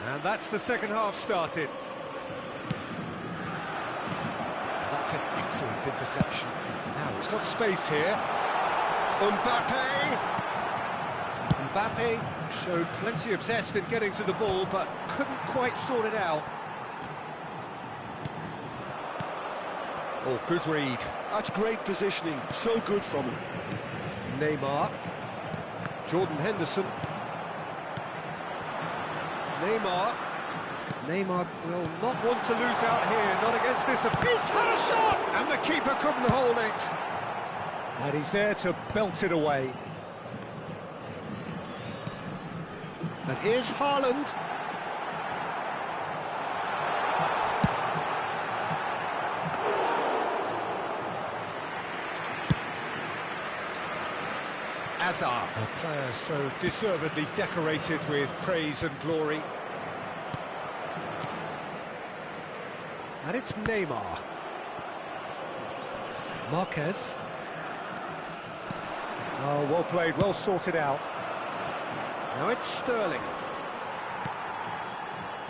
And that's the second half started. That's an excellent interception. Now he's got space here. Mbappe showed plenty of zest in getting to the ball, but couldn't quite sort it out. Oh, good read. That's great positioning, so good from him. Neymar. Jordan Henderson. Neymar will not want to lose out here, not against this. He's had a shot! And the keeper couldn't hold it. And he's there to belt it away. And here's Haaland. Hazard, a player so deservedly decorated with praise and glory. And it's Neymar. Marquez. Oh, well played, well sorted out. Now it's Sterling.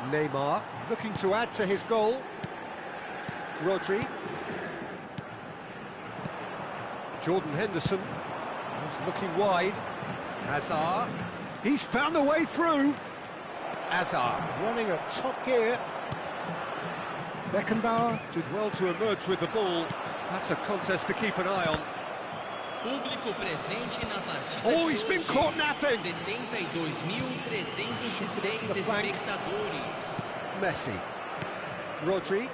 Neymar looking to add to his goal. Rodri. Jordan Henderson is looking wide. Hazard. He's found the way through. Hazard running at top gear. Beckenbauer did well to emerge with the ball. That's a contest to keep an eye on. Público presente na partida Oh, de he's been hoje. caught napping. 72.306 To the flank. espectadores. Messi. Rodri.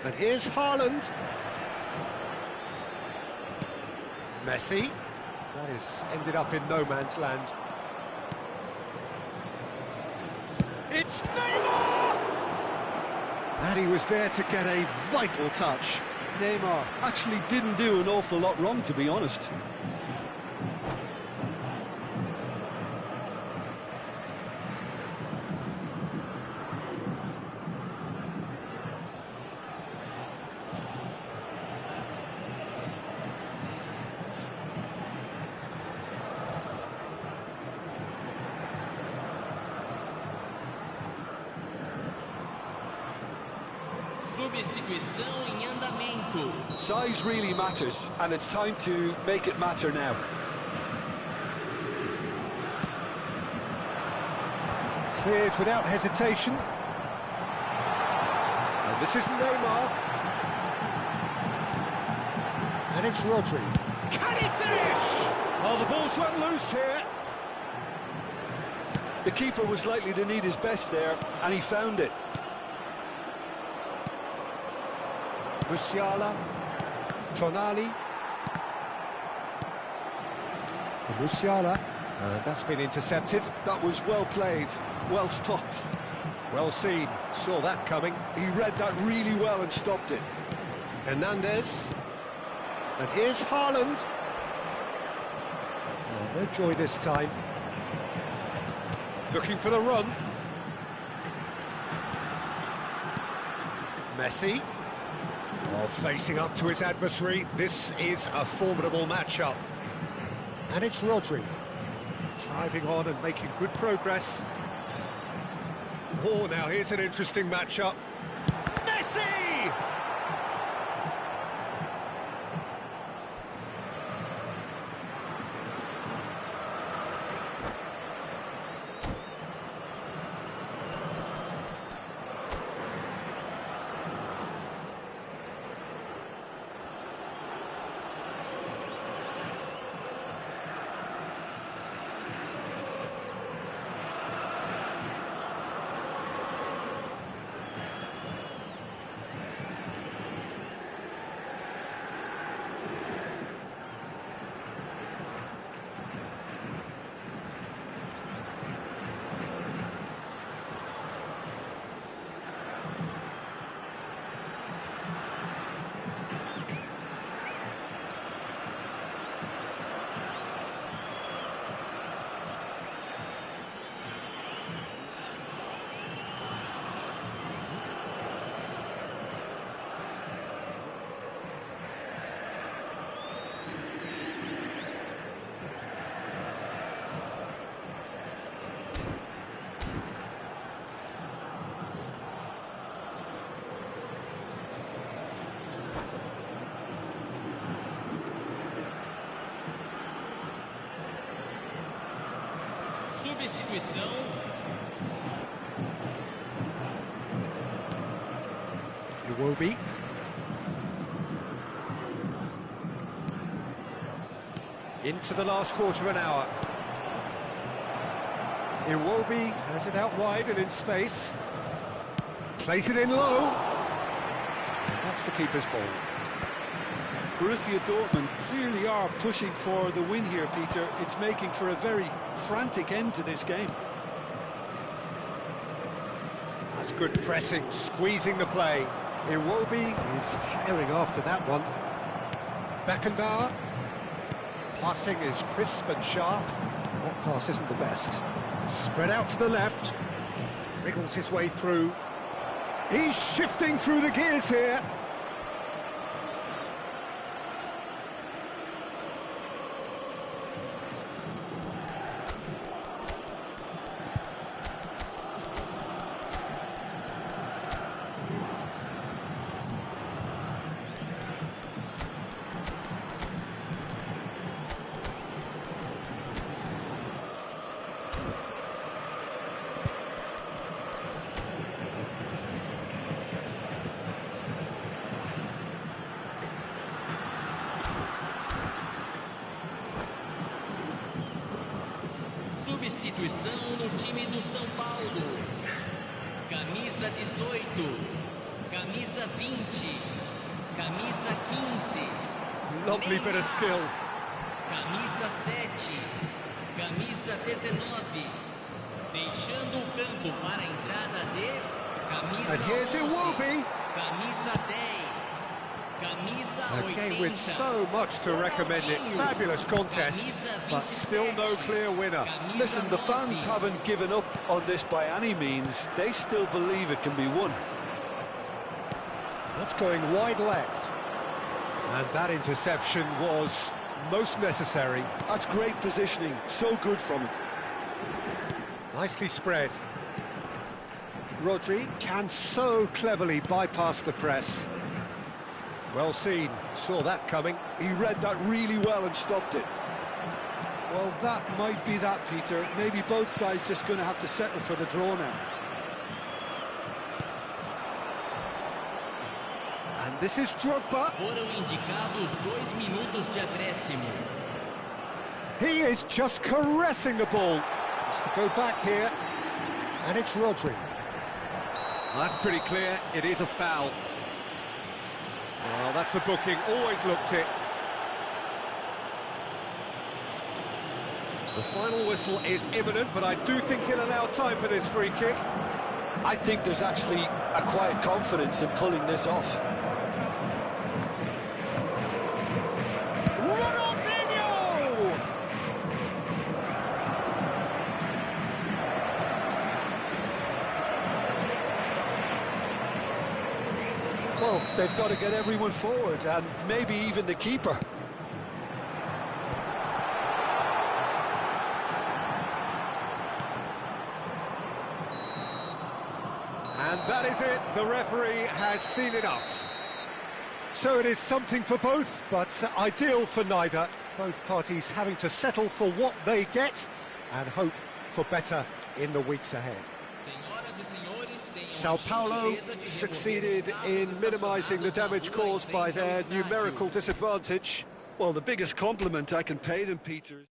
And here's Haaland. Messi. That has ended up in no man's land. It's Neymar! And he was there to get a vital touch. Neymar actually didn't do an awful lot wrong, to be honest. Substituição em andamento. Size really matters, and it's time to make it matter now. Cleared without hesitation. And this is Neymar. And it's Rodri. Can he finish? Oh, the ball's run loose here. The keeper was likely to need his best there, and he found it. Musiala. Tonali. For Musiala. And that's been intercepted. That was well played, well stopped. Well seen. Saw that coming. He read that really well and stopped it. Hernandez. And here's Haaland. Oh, no joy this time. Looking for the run. Messi. Oh, facing up to his adversary. This is a formidable matchup. And it's Rodri. Driving on and making good progress. Oh, now here's an interesting matchup. Messi! Substituição. Iwobi. Into the last quarter of an hour. Iwobi has it out wide and in space. Plays it in low. And that's the keeper's ball. Borussia Dortmund clearly are pushing for the win here, Peter. It's making for a very frantic end to this game. That's good pressing, squeezing the play. Iwobi is herring after that one. Beckenbauer. Passing is crisp and sharp. That pass isn't the best. Spread out to the left. Wriggles his way through. He's shifting through the gears here. Substituição no time do São Paulo. Camisa 18, camisa 20, camisa 15. Lovely bit of skill. Camisa 7, camisa 19. Deixando o campo para a entrada de camisa And here's 11, Iwobi. camisa 10. A game with so much to recommend it. Fabulous contest, but still no clear winner. Listen, the fans haven't given up on this by any means. They still believe it can be won. That's going wide left. And that interception was most necessary. That's great positioning, so good from him. Nicely spread. Rodri can so cleverly bypass the press. Well seen, saw that coming. He read that really well and stopped it. Well, that might be that, Peter. Maybe both sides just going to have to settle for the draw now. And this is Drogba. Foram indicados 2 minutos de acréscimo. He is just caressing the ball. Has to go back here. And it's Rodri. That's pretty clear, it is a foul. Well, that's a booking, always looked it. The final whistle is imminent, but I do think he'll allow time for this free kick. I think there's actually a quiet confidence in pulling this off. Ronaldinho! Well, they've got to get everyone forward, and maybe even the keeper. And that is it, the referee has seen enough. So it is something for both, but ideal for neither. Both parties having to settle for what they get and hope for better in the weeks ahead. Sao Paulo succeeded in minimising the damage caused by their numerical disadvantage. Well, the biggest compliment I can pay them, Peter.